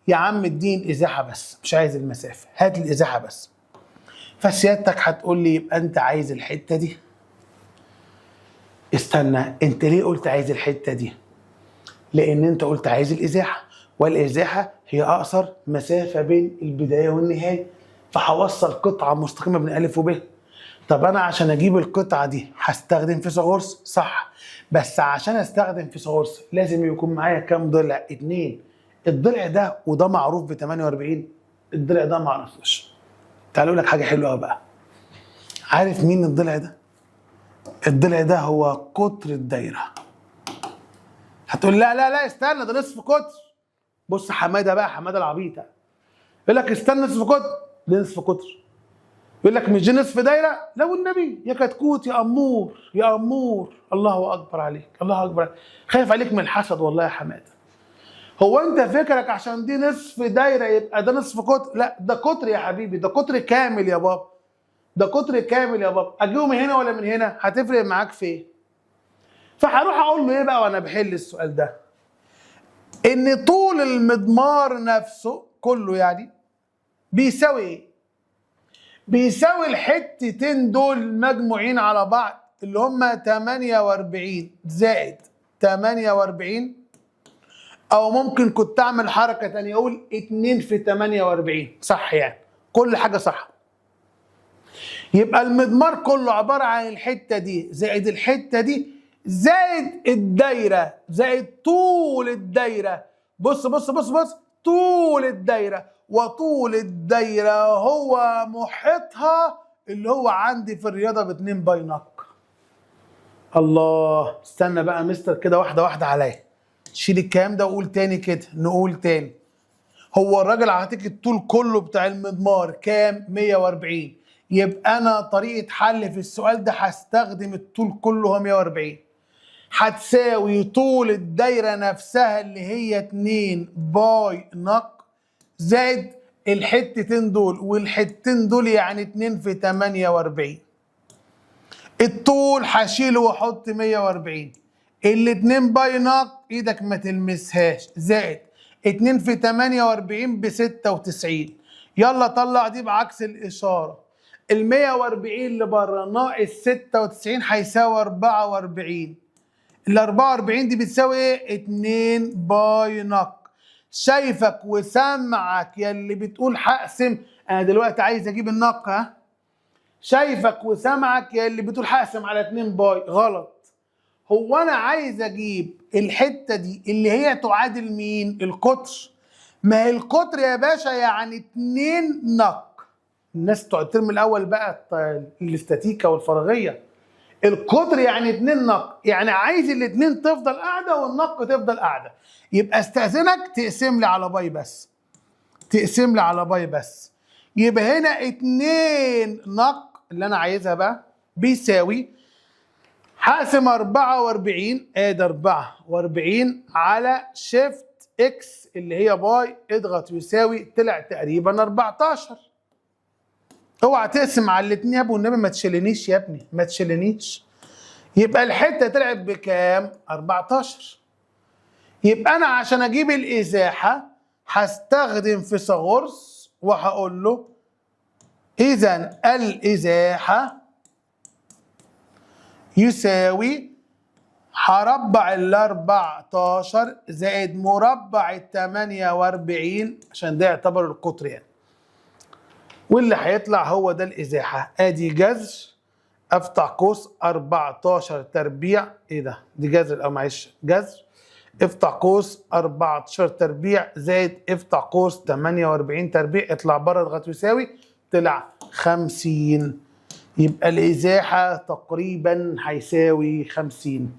يا عم اديني الازاحه بس، مش عايز المسافه، هات الازاحه بس. فسيادتك هتقول لي يبقى انت عايز الحته دي. استنى، انت ليه قلت عايز الحته دي؟ لان انت قلت عايز الازاحه، والازاحه هي اقصر مسافه بين البدايه والنهايه، فهوصل قطعه مستقيمه بين الف وب. طب انا عشان اجيب القطعه دي هستخدم فيثاغورس، صح، بس عشان استخدم فيثاغورس لازم يكون معايا كام ضلع؟ 2. الضلع ده وده معروف ب 48، الضلع ده ما اعرفوش. تعالوا اقول لك حاجه حلوه قوي بقى. عارف مين الضلع ده؟ الضلع ده هو قطر الدايره. هتقول لا لا لا استنى، ده نصف قطر. بص حماده بقى، حماده العبيطه يقول لك استنى، نصف قطر. ده نصف قطر. يقول لك مش دي نصف دايره؟ لا والنبي يا كتكوت يا امور يا امور. الله اكبر عليك، الله اكبر عليك. خايف عليك من الحسد والله يا حماده. هو انت فكرك عشان دي نصف دايره يبقى ده نصف قطر؟ لا، ده قطر يا حبيبي، ده قطر كامل يا بابا. ده قطر كامل يا بابا. اجيبه من هنا ولا من هنا هتفرق معاك في ايه؟ فهروح اقول له ايه بقى وانا بحل السؤال ده؟ ان طول المضمار نفسه كله يعني بيساوي ايه؟ بيساوي الحتتين دول مجموعين على بعض اللي هم 48 زائد 48، او ممكن كنت اعمل حركه ثانيه اقول 2 في 48. صح يعني، كل حاجه صح. يبقى المضمار كله عباره عن الحته دي زائد الحته دي زائد الدايره زائد طول الدايره. بص بص بص بص، طول الدايره، وطول الدايره هو محيطها اللي هو عندي في الرياضه ب2 باي نق. الله، استنى بقى مستر كده واحده واحده عليا. شيل الكلام ده وقول تاني كده، نقول تاني. هو الراجل عاطيك الطول كله بتاع المضمار كام؟ 140. يبقى انا طريقه حل في السؤال ده هستخدم الطول كله هو 140. هتساوي طول الدايره نفسها اللي هي 2 باي نق زائد الحتتين دول، والحتتين دول يعني 2 في 48. الطول هشيله واحط 140. الاتنين باي نق ايدك ما تلمسهاش زائد 2 في 48 ب 96. يلا طلع دي بعكس الاشاره. ال 140 اللي بره ناقص 96 هيساوي 44. ال 44 دي بتساوي ايه؟ 2 باي نق. شايفك وسامعك يا اللي بتقول هقسم، انا دلوقتي عايز اجيب النق. ها، شايفك وسامعك يا اللي بتقول هقسم على 2 باي. غلط. هو انا عايز اجيب الحته دي اللي هي تعادل مين؟ القطر. ما هي القطر يا باشا يعني 2 نق. الناس بتوع الترم الاول بقى الاستاتيكا والفراغيه، القطر يعني 2 نق، يعني عايز الاتنين تفضل قاعده والنق تفضل قاعده. يبقى استاذنك تقسم لي على باي بس، تقسم لي على باي بس. يبقى هنا 2 نق اللي انا عايزها بقى بيساوي، هقسم 44 ادي 44 على شيفت اكس اللي هي باي، اضغط يساوي، طلع تقريبا 14. اوعى تقسم على الاتنين يا ابو والنبي، ما تشيلنيش يا ابني، ما تشيلنيش. يبقى الحته طلعت بكام؟ 14. يبقى انا عشان اجيب الازاحه هستخدم فيثاغورس وهقول له اذا الازاحه يساوي هربع ال 14 زائد مربع ال 48 عشان ده يعتبر القطر يعني، واللي هيطلع هو ده الازاحه. ادي جذر، افتح قوس 14 تربيع، ايه ده؟ دي جذر او معلش جذر، افتح قوس 14 تربيع زائد افتح قوس 48 تربيع، اطلع بره اضغط يساوي، طلع 50. يبقى الازاحه تقريبا هيساوي 50.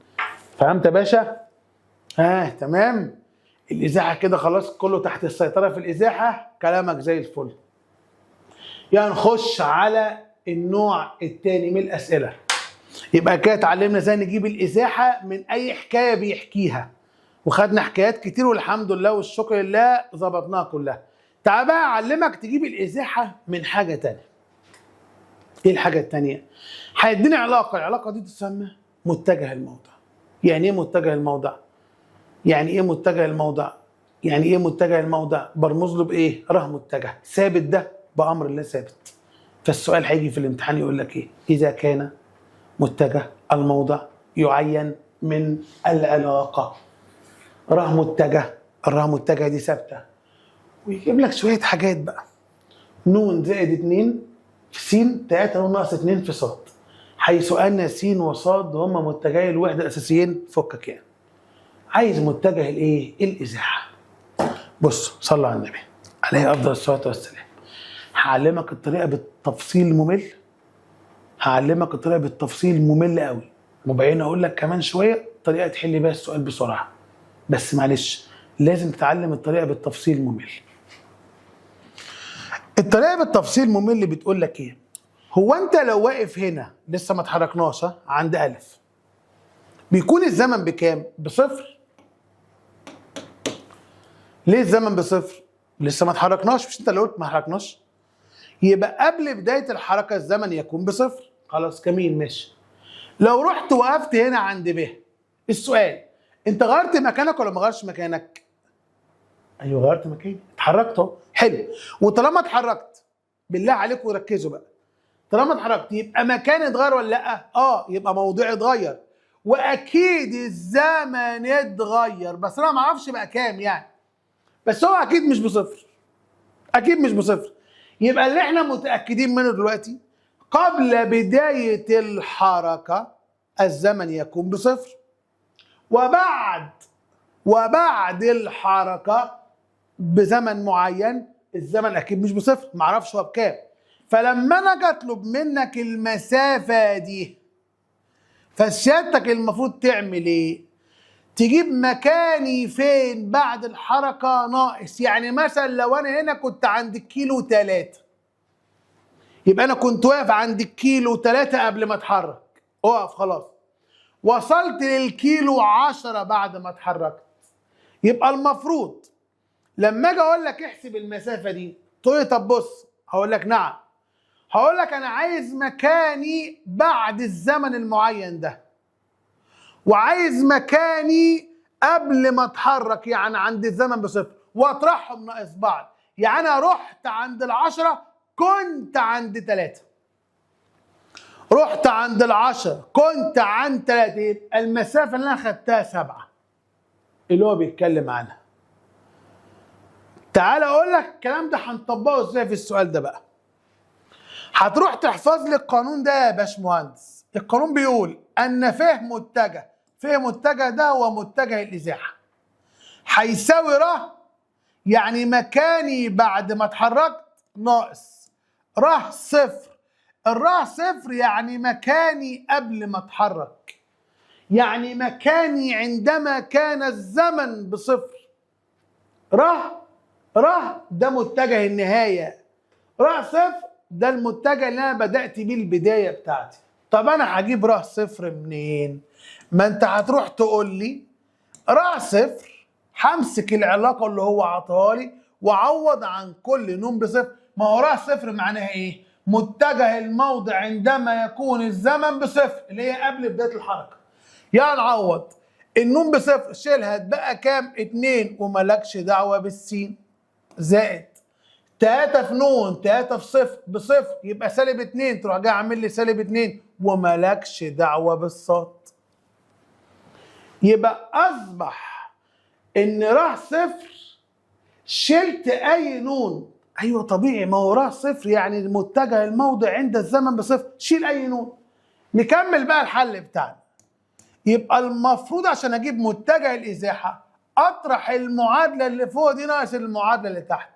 فهمت يا باشا؟ تمام. الازاحه كده خلاص كله تحت السيطره في الازاحه، كلامك زي الفل. يعني نخش على النوع الثاني من الاسئله. يبقى كده اتعلمنا ازاي نجيب الازاحه من اي حكايه بيحكيها، وخدنا حكايات كتير والحمد لله والشكر لله ظبطناها كلها. تعال بقى اعلمك تجيب الازاحه من حاجه ثانيه. ايه الحاجه الثانيه؟ هيديني علاقه، العلاقه دي تسمى متجه الموضع. يعني ايه متجه الموضع؟ يعني ايه متجه الموضع؟ يعني ايه متجه الموضع؟ برمز له بايه؟ ره متجه ثابت، ده بامر الله ثابت. فالسؤال هيجي في الامتحان يقول لك ايه؟ اذا كان متجه الموضع يعين من العلاقه ره متجه، الره متجه دي ثابته، ويجيب لك شويه حاجات بقى. ن زائد 2 في س 3 ن ناقص 2 في ص، حيث ان س وص هما متجهي الوحده الاساسيين. فكك يعني. عايز متجه الايه؟ الازاحه. بص صلى على النبي عليه افضل الصلاه والسلام. هعلمك الطريقه بالتفصيل الممل، هعلمك الطريقه بالتفصيل الممل قوي، وبعدين اقول لك كمان شويه طريقه تحل بيها السؤال بسرعه. بس معلش لازم تتعلم الطريقه بالتفصيل الممل. الطريقه بالتفصيل الممل اللي بتقول لك ايه؟ هو انت لو واقف هنا لسه ما اتحركناش عند الف، بيكون الزمن بكام؟ بصفر. ليه الزمن بصفر؟ لسه ما اتحركناش، مش انت اللي قلت ما اتحركناش؟ يبقى قبل بدايه الحركه الزمن يكون بصفر. خلاص جميل ماشي. لو رحت وقفت هنا عند ب، السؤال انت غيرت مكانك ولا ما غيرتش مكانك؟ ايوه غيرت مكاني، اتحركت اهو. حلو. وطالما اتحركت بالله عليكم ركزوا بقى، طالما اتحركت يبقى مكان اتغير ولا لا؟ يبقى موضوع اتغير، واكيد الزمن اتغير، بس انا ما اعرفش بقى كام يعني، بس هو اكيد مش بصفر، اكيد مش بصفر. يبقى اللي احنا متاكدين منه دلوقتي قبل بدايه الحركه الزمن يكون بصفر، وبعد الحركه بزمن معين الزمن اكيد مش بصفر، ما اعرفش هو بكام. فلما انا اجي اطلب منك المسافه دي، فسيادتك المفروض تعمل ايه؟ تجيب مكاني فين بعد الحركة ناقص. يعني مثلا لو أنا هنا كنت عند الكيلو 3 يبقى أنا كنت واقف عند الكيلو 3 قبل ما أتحرك. أقف خلاص. وصلت للكيلو 10 بعد ما اتحركت. يبقى المفروض لما أجي أقول لك احسب المسافة دي تقول لي طب بص، هقول لك نعم. هقول لك أنا عايز مكاني بعد الزمن المعين ده، وعايز مكاني قبل ما اتحرك يعني عند الزمن بصفر، واطرحهم ناقص بعض. يعني انا رحت عند ال10 كنت عند 3، رحت عند ال10 كنت عند 3، يبقى المسافه اللي انا خدتها 7 اللي هو بيتكلم عنها. تعال اقول لك الكلام ده هنطبقه ازاي في السؤال ده بقى. هتروح تحفظ لي القانون ده يا باشمهندس. القانون بيقول ان فه متجه ده هو متجه الازاحه هيساوي ر، يعني مكاني بعد ما اتحركت ناقص ر صفر. الر صفر يعني مكاني قبل ما اتحرك، يعني مكاني عندما كان الزمن بصفر. ر ده متجه النهايه، ر صفر ده المتجه اللي انا بدات بيه البدايه بتاعتي. طب انا هجيب ر صفر منين؟ ما انت هتروح تقول لي ر صفر، همسك العلاقه اللي هو عطاها لي واعوض عن كل نون بصفر. ما هو ر صفر معناها ايه؟ متجه الموضع عندما يكون الزمن بصفر، اللي هي قبل بدايه الحركه. يعني نعوض النون بصفر شيلها تبقى كام؟ 2 ومالكش دعوه بالسين، زائد 3 في نون 3 في صفر بصفر يبقى -2، تروح جاي عامل لي -2 ومالكش دعوه بالصاد. يبقى اصبح ان ر صفر شلت اي نون. ايوه طبيعي، ما هو ر صفر يعني المتجه الموضع عند الزمن بصفر، شيل اي نون. نكمل بقى الحل بتاعنا. يبقى المفروض عشان اجيب متجه الازاحه اطرح المعادله اللي فوق دي ناقص المعادله اللي تحت.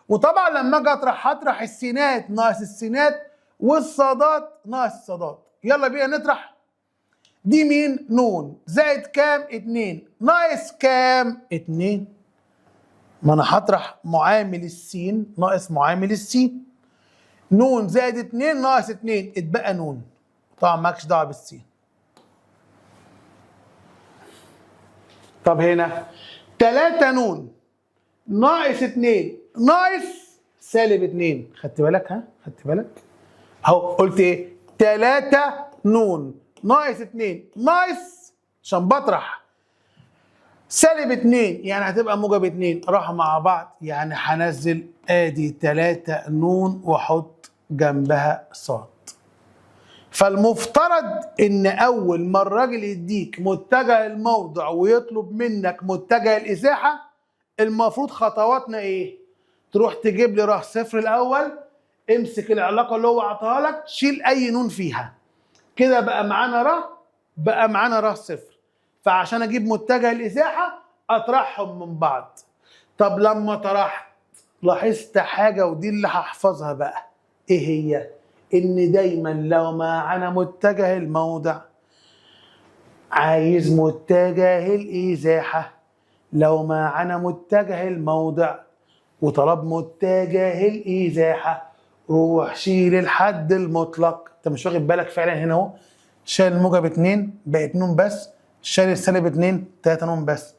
وطبعا لما اجي اطرح هطرح السينات ناقص السينات والصادات ناقص الصادات. يلا بينا نطرح. دي مين؟ نون زائد كام؟ 2 ناقص كام؟ 2. ما انا هطرح معامل السين ناقص معامل السين. نون زائد 2 ناقص 2 اتبقى نون. طبعا مالكش دعوه بالسين. طب هنا 3 نون ناقص 2 ناقص -2. خدت بالك؟ خدت بالك؟ اهو قلت ايه؟ 3 نون ناقص 2 ناقص، عشان بطرح -2 يعني هتبقى -2 راحوا مع بعض، يعني هنزل ادي 3 نون واحط جنبها صاد. فالمفترض ان اول ما الراجل يديك متجه الموضع ويطلب منك متجه الازاحه، المفروض خطواتنا ايه؟ تروح تجيب لي ر صفر الاول، امسك العلاقه اللي هو عطاها لك، شيل اي نون فيها. كده بقى معانا ر صفر. فعشان اجيب متجه الازاحه اطرحهم من بعض. طب لما طرحت لاحظت حاجه ودي اللي هحفظها بقى، ايه هي؟ ان دايما لو معانا متجه الموضع عايز متجه الازاحه، لو معانا متجه الموضع وطلب متجه الازاحه روح شيل الحد المطلق. انت مش واخد بالك فعلا هنا اهو، شايل الموجب 2 بقت نون بس، شايل السالب 2 3 نون بس.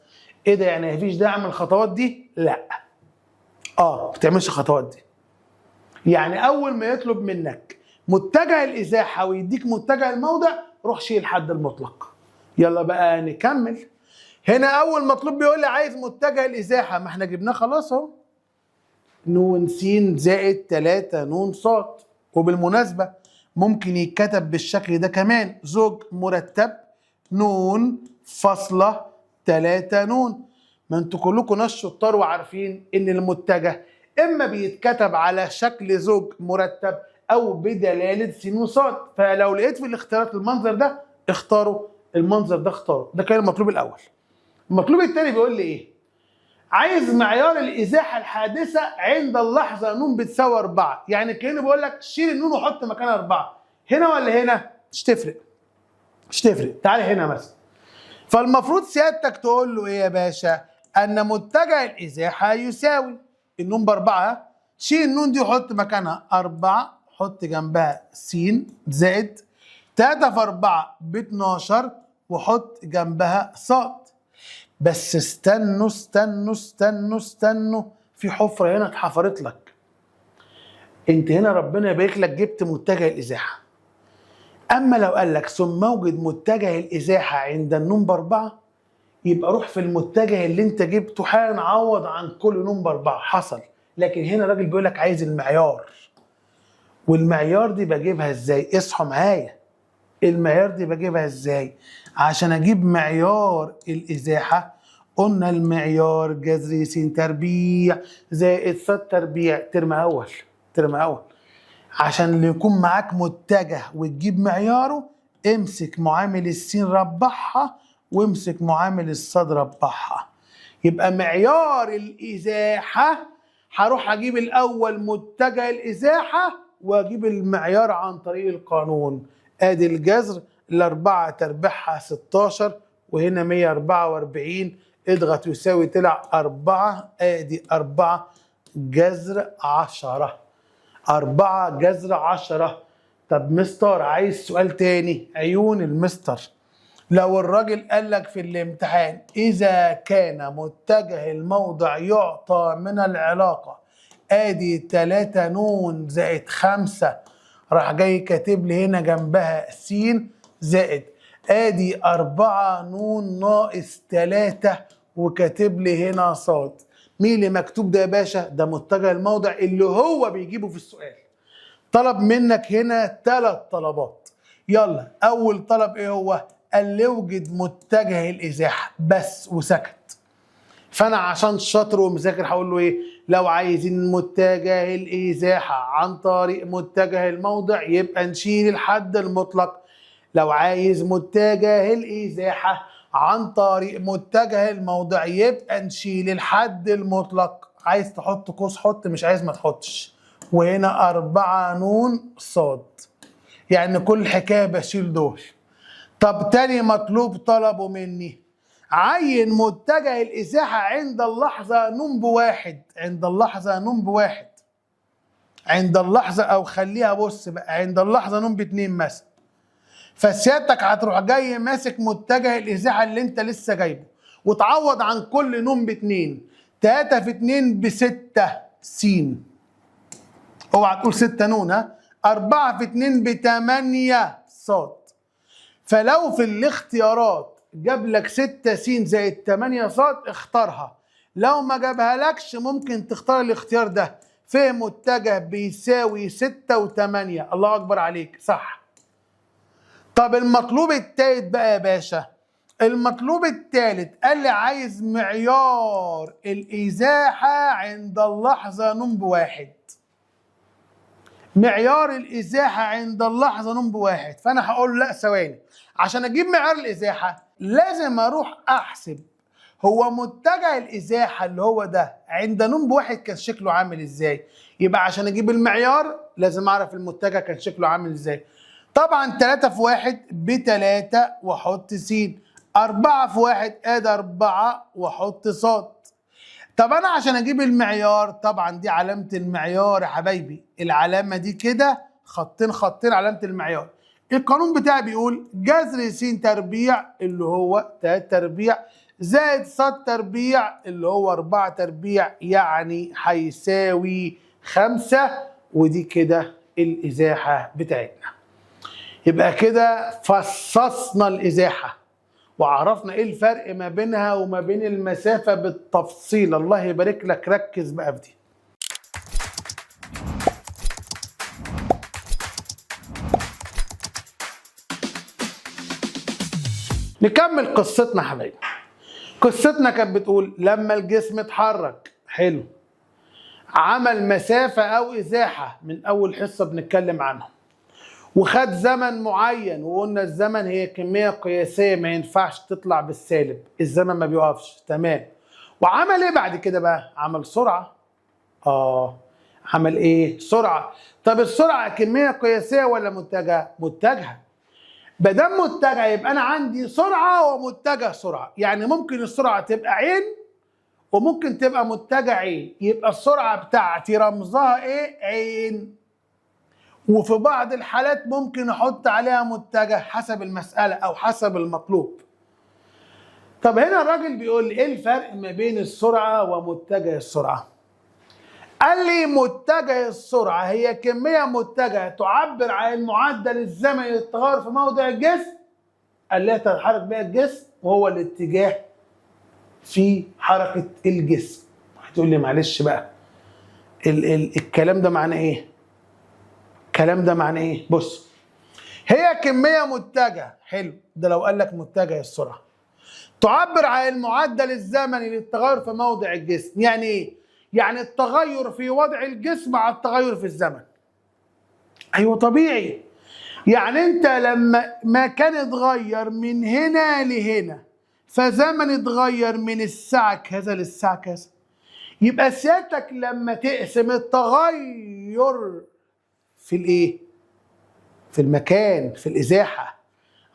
ايه ده؟ يعني مفيش داعي اعمل الخطوات دي؟ لا. ما بتعملش الخطوات دي. يعني اول ما يطلب منك متجه الازاحه ويديك متجه الموضع روح شيل الحد المطلق. يلا بقى نكمل. هنا اول مطلوب بيقول لي عايز متجه الازاحه، ما احنا جبناه خلاص اهو، نون س زائد 3 نون ص. وبالمناسبه ممكن يتكتب بالشكل ده كمان، زوج مرتب نون فاصله 3 نون. ما انتوا كلكم ناس شطار وعارفين ان المتجه اما بيتكتب على شكل زوج مرتب او بدلاله س وص. فلو لقيت في الاختيارات المنظر ده اختاروا المنظر ده، اختاروا. ده كان المطلوب الاول. المطلوب الثاني بيقول لي ايه؟ عايز معيار الازاحه الحادثه عند اللحظه نون بتساوي 4. يعني كانه بيقول لك شيل النون وحط مكانها 4. هنا ولا هنا؟ مش تفرق. تعالى هنا مثلا. فالمفروض سيادتك تقول له ايه يا باشا؟ ان متجه الازاحه يساوي النون باربعه، شيل النون دي وحط مكانها 4، حط جنبها س زائد 3 في 4 ب 12 وحط جنبها ص. بس استنوا استنوا استنوا استنوا، في حفره هنا اتحفرت لك. انت هنا ربنا يبارك لك جبت متجه الازاحه، اما لو قال لك ثم اوجد متجه الازاحه عند النون باربعه، يبقى روح في المتجه اللي انت جبته حالا عوض عن كل نون باربعه. حصل. لكن هنا الراجل بيقول لك عايز المعيار، والمعيار دي بجيبها ازاي؟ اصحوا معايا. المعيار دي بجيبها ازاي؟ عشان اجيب معيار الازاحه قلنا المعيار جذر س تربيع زائد ص تربيع. ترم اول ترم اول. عشان اللي يكون معاك متجه وتجيب معياره، امسك معامل السين ربعها وامسك معامل الصاد ربعها. يبقى معيار الازاحه هروح اجيب الاول متجه الازاحه واجيب المعيار عن طريق القانون. ادي الجذر، الاربعه تربيعها 16 وهنا 144، اضغط يساوي طلع 4. ادي 4 جذر 10. 4 جذر 10. طب مستر عايز سؤال تاني. عيون المستر، لو الراجل قال لك في الامتحان إذا كان متجه الموضع يعطى من العلاقة ادي 3 نون زائد 5، راح جاي كاتب لي هنا جنبها س زائد ادي 4 نون ناقص 3 وكاتب لي هنا ص. مين اللي مكتوب ده يا باشا؟ ده متجه الموضع اللي هو بيجيبه في السؤال. طلب منك هنا 3 طلبات. يلا اول طلب ايه هو؟ قال لي اوجد متجه الازاحه بس وسكت. فانا عشان شاطر ومذاكر هقول له ايه؟ لو عايزين متجه الازاحه عن طريق متجه الموضع يبقى نشيل الحد المطلق. لو عايز متجه الازاحه عن طريق متجه الموضع يبقى نشيل الحد المطلق. عايز تحط قوس حط، مش عايز ما تحطش. وهنا 4 نون صاد، يعني كل حكايه بشيل دول. طب تاني مطلوب طلبه مني، عين متجه الازاحه عند اللحظه نون بواحد. عند اللحظه نون بواحد، عند اللحظه، او خليها بص بقى عند اللحظه نون باتنين مثلا. فسيادتك هتروح جاي ماسك متجه الازاحه اللي انت لسه جايبه وتعوض عن كل نون باتنين. 3 في 2 ب6 س، اوعى تقول 6 نون ها. 4 في 2 ب8 ص. فلو في الاختيارات جاب لك 6 س زائد 8 ص اختارها. لو ما جابها لكش ممكن تختار الاختيار ده، فيه متجه بيساوي 6 و8. الله اكبر عليك، صح. طب المطلوب التالت بقى يا باشا، المطلوب التالت قال لي عايز معيار الازاحه عند اللحظه نون بواحد. معيار الازاحه عند اللحظه نون بواحد. فانا هقول لا ثواني، عشان اجيب معيار الازاحه لازم اروح احسب هو متجه الازاحه اللي هو ده عند نون بواحد كان شكله عامل ازاي. يبقى عشان اجيب المعيار لازم اعرف المتجه كان شكله عامل ازاي. طبعا 3 في 1 ب3 واحط س، 4 في 1 ادي 4 واحط ص. طب انا عشان اجيب المعيار، طبعا دي علامه المعيار يا حبايبي، العلامه دي كده خطين خطين علامه المعيار. القانون بتاعي بيقول جذر س تربيع اللي هو 3 تربيع زائد ص تربيع اللي هو 4 تربيع، يعني هيساوي 5. ودي كده الازاحه بتاعتنا. يبقى كده فصصنا الازاحه وعرفنا ايه الفرق ما بينها وما بين المسافه بالتفصيل. الله يبارك لك، ركز بقى في دي. نكمل قصتنا يا حبايبي. قصتنا كانت بتقول لما الجسم اتحرك، حلو، عمل مسافه او ازاحه من اول حصه بنتكلم عنها، وخد زمن معين، وقلنا الزمن هي كمية قياسية ما ينفعش تطلع بالسالب، الزمن ما بيقفش، تمام. وعمل ايه بعد كده بقى؟ عمل سرعة. عمل ايه؟ سرعة. طب السرعة كمية قياسية ولا متجهة؟ متجهة. بدل متجه يبقى انا عندي سرعه ومتجه سرعه، يعني ممكن السرعه تبقى عين وممكن تبقى متجه عين، يبقى السرعه بتاعتي رمزها ايه؟ عين. وفي بعض الحالات ممكن احط عليها متجه حسب المساله او حسب المطلوب. طب هنا الراجل بيقول لي ايه الفرق ما بين السرعه ومتجه السرعه؟ قال لي متجه السرعه هي كميه متجهه تعبر عن المعدل الزمني للتغير في موضع الجسم التي تتحرك بها الجسم، وهو الاتجاه في حركه الجسم. هتقول لي معلش بقى الكلام ده معناه ايه؟ الكلام ده معناه ايه؟ بص، هي كميه متجهه، حلو، ده لو قال لك متجه السرعه تعبر عن المعدل الزمني للتغير في موضع الجسم. يعني ايه؟ يعني التغير في وضع الجسم مع التغير في الزمن. ايوه طبيعي. يعني انت لما مكان اتغير من هنا لهنا فزمن اتغير من الساعه كذا للساعه كذا، يبقى سيادتك لما تقسم التغير في الايه؟ في المكان، في الازاحه،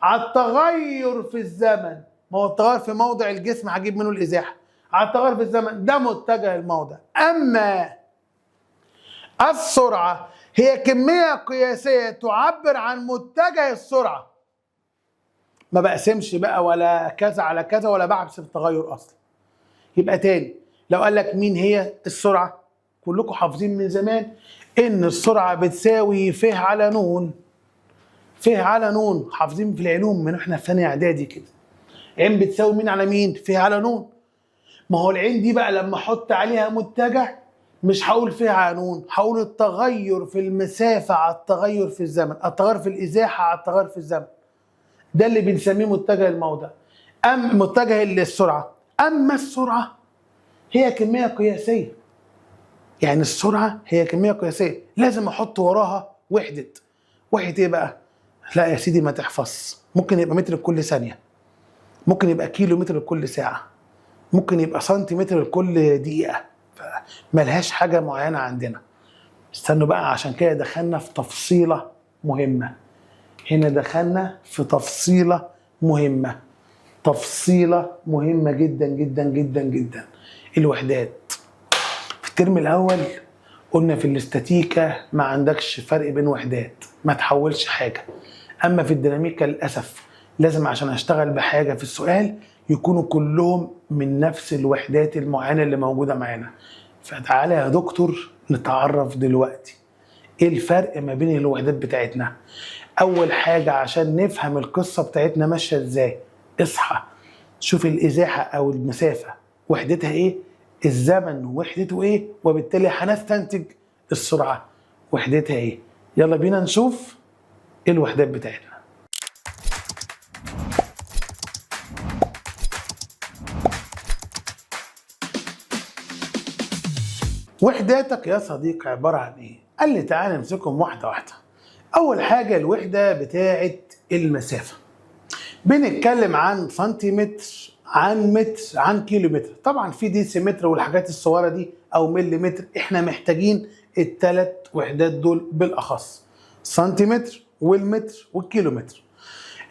على التغير في الزمن، ما هو التغير في موضع الجسم هجيب منه الازاحه، على التغير في الزمن ده متجه الموضع. اما السرعه هي كميه قياسيه تعبر عن متجه السرعه، ما بقسمش بقى ولا كذا على كذا ولا بحسب التغير اصلا. يبقى تاني لو قال لك مين هي السرعه، كلكم حافظين من زمان ان السرعه بتساوي ف على ن. ف على ن حافظين في العلوم من احنا في ثانيه اعدادي كده. عين بتساوي مين على مين؟ ف على ن. ما هو العين دي بقى لما احط عليها متجه مش هقول ف على ن، هقول التغير في المسافه على التغير في الزمن، التغير في الازاحه على التغير في الزمن. ده اللي بنسميه متجه الموضع، متجه السرعه. اما السرعه هي كميه قياسيه، يعني السرعه هي كميه قياسيه لازم احط وراها وحده. وحده ايه بقى؟ لا يا سيدي ما تحفظ، ممكن يبقى متر لكل ثانيه، ممكن يبقى كيلو متر لكل ساعه، ممكن يبقى سنتيمتر لكل دقيقه، ملهاش حاجه معينه عندنا. استنوا بقى، عشان كده دخلنا في تفصيله مهمه. هنا دخلنا في تفصيله مهمه، تفصيله مهمه جدا جدا جدا جدا. الوحدات في الترم الاول قلنا في الاستاتيكا ما عندكش فرق بين وحدات، ما تحولش حاجه. اما في الديناميكا للاسف لازم عشان اشتغل بحاجه في السؤال يكونوا كلهم من نفس الوحدات المعينه اللي موجوده معانا. فتعالى يا دكتور نتعرف دلوقتي ايه الفرق ما بين الوحدات بتاعتنا. اول حاجه عشان نفهم القصه بتاعتنا ماشيه ازاي، اصحى شوف الازاحه او المسافه وحدتها ايه، الزمن وحدته ايه، وبالتالي هنستنتج السرعه وحدتها ايه. يلا بينا نشوف ايه الوحدات بتاعتنا. وحداتك يا صديقي عباره عن ايه؟ قال لي تعالى نمسكهم واحده واحده. اول حاجه الوحده بتاعه المسافه، بنتكلم عن سنتيمتر، عن متر، عن كيلومتر. طبعا في ديسيمتر والحاجات الصغيره دي او مليمتر، احنا محتاجين الثلاث وحدات دول بالاخص، سنتيمتر والمتر والكيلومتر.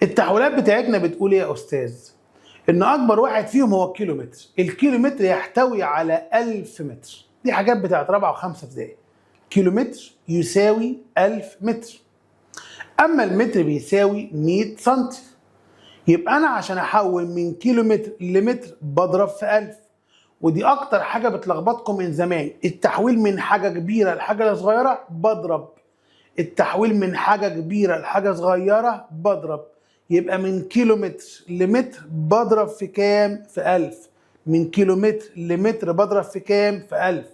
التحويلات بتاعتنا بتقول ايه يا استاذ؟ ان اكبر واحد فيهم هو الكيلومتر. الكيلومتر يحتوي على 1000 متر، دي حاجات بتاعت رابعه وخمسه ابتدائي. كيلومتر يساوي 1000 متر. اما المتر بيساوي 100 سنتي. يبقى انا عشان احول من كيلومتر لمتر بضرب في 1000. ودي اكتر حاجه بتلخبطكم من زمان، التحويل من حاجه كبيره لحاجه صغيره بضرب، التحويل من حاجه كبيره لحاجه صغيره بضرب. يبقى من كيلومتر لمتر بضرب في كام؟ في 1000. من كيلومتر لمتر بضرب في كام؟ في 1000.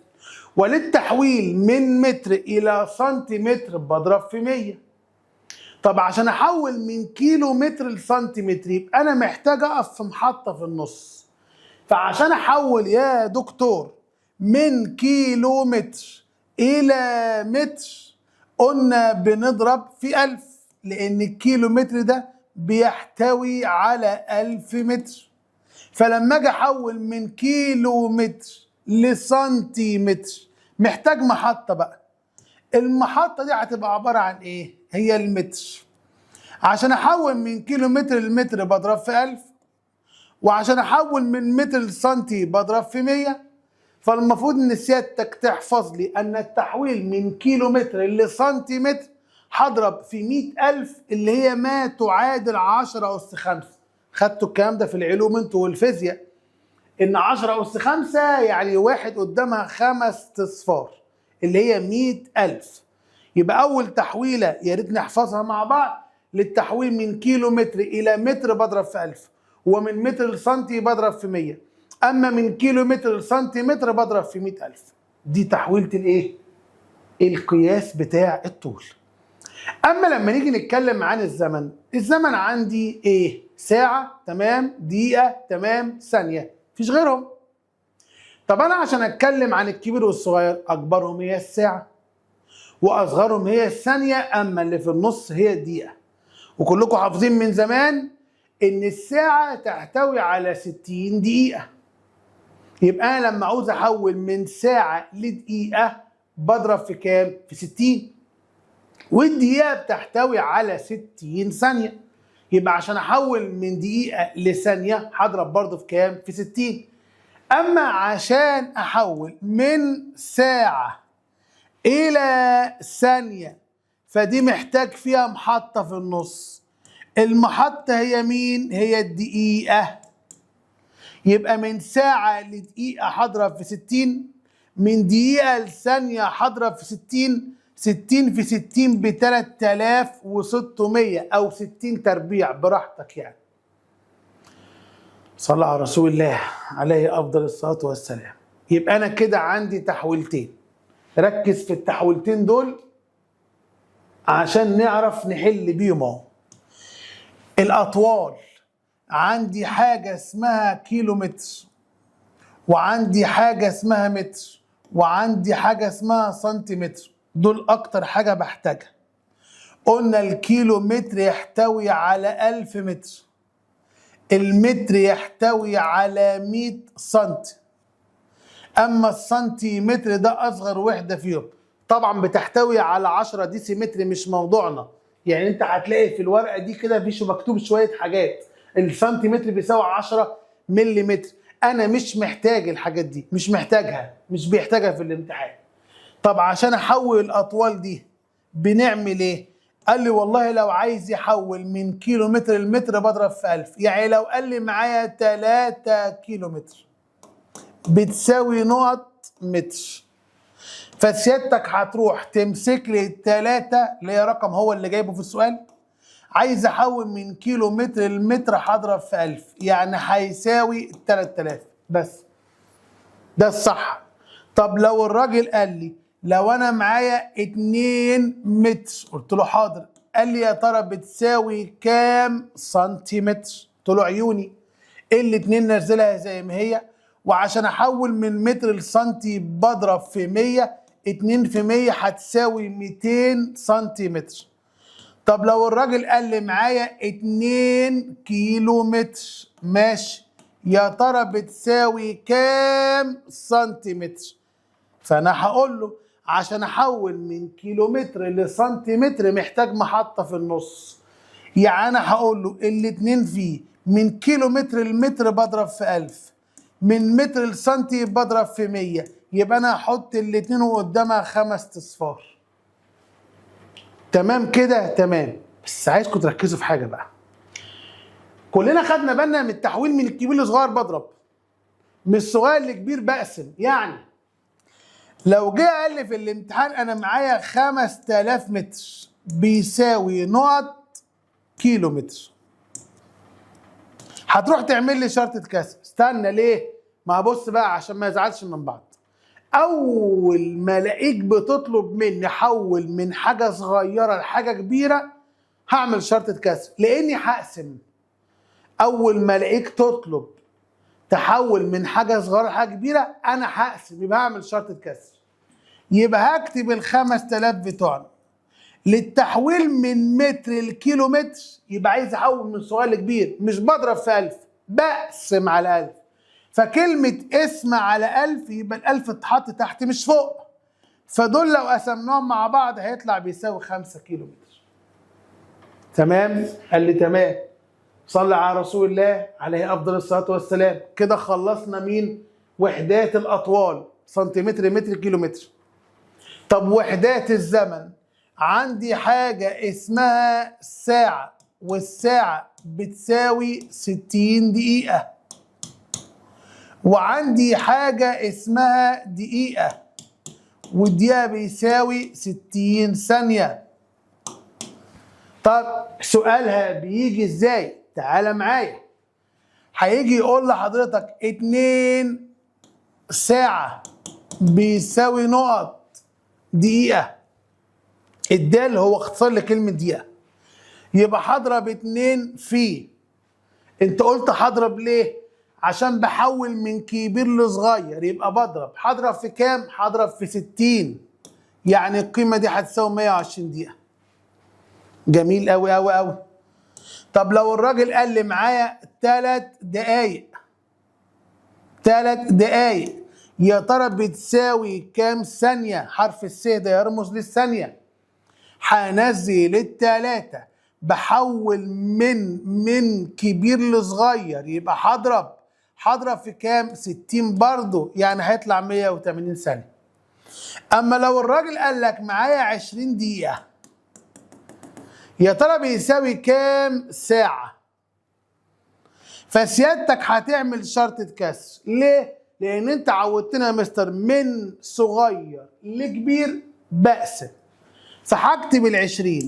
وللتحويل من متر الى سنتيمتر بضرب في 100. طب عشان احول من كيلو متر لسنتيمتر يبقى انا محتاج اقف في محطه في النص. فعشان احول يا دكتور من كيلو متر الى متر قلنا بنضرب في 1000، لان الكيلو متر ده بيحتوي على 1000 متر. فلما اجي احول من كيلو متر لسنتيمتر محتاج محطه بقى. المحطه دي هتبقى عباره عن ايه؟ هي المتر. عشان احول من كيلو متر لمتر بضرب في 1000، وعشان احول من متر لسنتي بضرب في 100. فالمفروض ان سيادتك تحفظ لي ان التحويل من كيلو متر لسنتيمتر هضرب في 100,000 اللي هي ما تعادل 10 أس 5. خدتوا الكلام ده في العلوم انتوا والفيزياء، ان 10 أس 5 يعني واحد قدامها 5 اصفار اللي هي 100,000. يبقى اول تحويله يا ريت نحفظها مع بعض، للتحويل من كيلو متر الى متر بضرب في 1000، ومن متر لسنتي بضرب في 100، اما من كيلو متر لسنتيمتر بضرب في 100,000. دي تحويله الايه؟ القياس بتاع الطول. اما لما نيجي نتكلم عن الزمن، الزمن عندي ايه؟ ساعه، تمام، دقيقه، تمام، ثانيه، مفيش غيرهم. طب انا عشان اتكلم عن الكبير والصغير، اكبرهم هي الساعه واصغرهم هي الثانيه، اما اللي في النص هي الدقيقه. وكلكم حافظين من زمان ان الساعه تحتوي على 60 دقيقه. يبقى انا لما عاوز احول من ساعه لدقيقه بضرب في كام؟ في 60. والدقيقه بتحتوي على 60 ثانيه. يبقى عشان احول من دقيقه لثانيه هضرب برضه في كام؟ في 60. اما عشان احول من ساعه الى ثانيه فدي محتاج فيها محطه في النص. المحطه هي مين؟ هي الدقيقه. يبقى من ساعة لدقيقة هضرب في 60، من دقيقة لثانية هضرب في 60. 60 في 60 ب 3600 أو 60 تربيع براحتك يعني. صلى على رسول الله عليه أفضل الصلاة والسلام. يبقى أنا كده عندي تحويلتين، ركز في التحويلتين دول عشان نعرف نحل بيهم اهو. الأطوال، عندي حاجة اسمها كيلو متر، وعندي حاجة اسمها متر، وعندي حاجة اسمها سنتيمتر. دول أكتر حاجة بحتاجها. قلنا الكيلو متر يحتوي على 1000 متر، المتر يحتوي على 100 سنتي، أما السنتيمتر ده أصغر وحدة فيهم. طبعا بتحتوي على 10 ديسيمتر، مش موضوعنا. يعني أنت هتلاقي في الورقة دي كده فيش مكتوب شوية حاجات. السنتيمتر بيساوي 10 مليمتر. أنا مش محتاج الحاجات دي، مش محتاجها، مش بيحتاجها في الامتحان. طب عشان أحول الأطوال دي بنعمل إيه؟ قال لي والله لو عايز يحول من كيلو متر لمتر بضرب في 1000. يعني لو قال لي معايا 3 كيلو متر بتساوي نقط متر، فسيادتك هتروح تمسك لي التلاتة اللي هي رقم هو اللي جايبه في السؤال. عايز احول من كيلو متر لمتر هضرب في 1000، يعني هيساوي 3000 بس. ده الصح. طب لو الراجل قال لي لو انا معايا 2 متر، قلت له حاضر. قال لي يا ترى بتساوي كام سنتيمتر؟ قلت له عيوني، الاتنين نزلها زي ما هي، وعشان احول من متر لسنتي بضرب في 100. 2 في 100 هتساوي 200 سنتيمتر. طب لو الراجل قال لي معايا 2 كيلو متر، ماشي، يا ترى بتساوي كام سنتيمتر؟ فانا هقول له عشان احول من كيلومتر لسنتيمتر محتاج محطة في النص. يعني انا هقول له الاتنين فيه من كيلو متر لمتر بضرب في 1000، من متر لسنتي بضرب في 100. يبقى انا هحط الاتنين وقدامها 5 اصفار. تمام كده؟ تمام. بس عايزكم تركزوا في حاجه بقى. كلنا خدنا بالنا من التحويل من الكبير لصغير بضرب، من الصغير لكبير بقسم. يعني لو جه قال لي في الامتحان انا معايا 5000 متر بيساوي نقط كيلو متر، هتروح تعمل لي شرطة كسر. استنى، ليه؟ ما بص بقى عشان ما يزعلش من بعض. اول ما الاقيك بتطلب مني حول من حاجة صغيرة لحاجة كبيرة هعمل شرطة كسر، لاني هقسم. اول ما الاقيك تطلب تحول من حاجة صغيرة لحاجة كبيرة انا هقسم، يبقى هعمل شرطة كسر. يبقى هكتب ال 5000 بتوعنا للتحويل من متر لكيلو متر. يبقى عايز احول من صغير لكبير، مش بضرب في 1000، بقسم على 1000. فكلمة اسم على 1000 يبقى ال1000 اتحط تحت مش فوق. فدول لو قسمناهم مع بعض هيطلع بيساوي 5 كيلو متر. تمام؟ قال لي تمام. صلى على رسول الله عليه افضل الصلاه والسلام. كده خلصنا مين؟ وحدات الاطوال، سنتيمتر، متر، كيلو متر. طب وحدات الزمن، عندي حاجه اسمها ساعه، والساعه بتساوي 60 دقيقه. وعندي حاجه اسمها دقيقه، والدقيقه بيساوي 60 ثانيه. طب سؤالها بيجي ازاي؟ تعالى معايا. هيجي يقول لحضرتك 2 ساعة بيساوي نقط دقيقة. الدال هو اختصار لكلمة دقيقة. يبقى هضرب 2 في، انت قلت هضرب ليه؟ عشان بحول من كبير لصغير، يبقى هضرب في كام؟ هضرب في 60. يعني القيمة دي هتساوي 120 دقيقة. جميل قوي قوي قوي. طب لو الراجل قال لي معايا 3 دقايق، 3 دقايق يا ترى بتساوي كام ثانية؟ حرف الس ده يرمز للثانية. هنزل التلاتة، بحول من كبير لصغير، يبقى هضرب في كام؟ 60 برضه، يعني هيطلع 180 ثانية. أما لو الراجل قال لك معايا 20 دقيقة، يا ترى بيساوي كام ساعة؟ فسيادتك هتعمل شرطة كسر. ليه؟ لأن أنت عودتنا يا مستر من صغير لكبير بقسم. فهكتب ال20،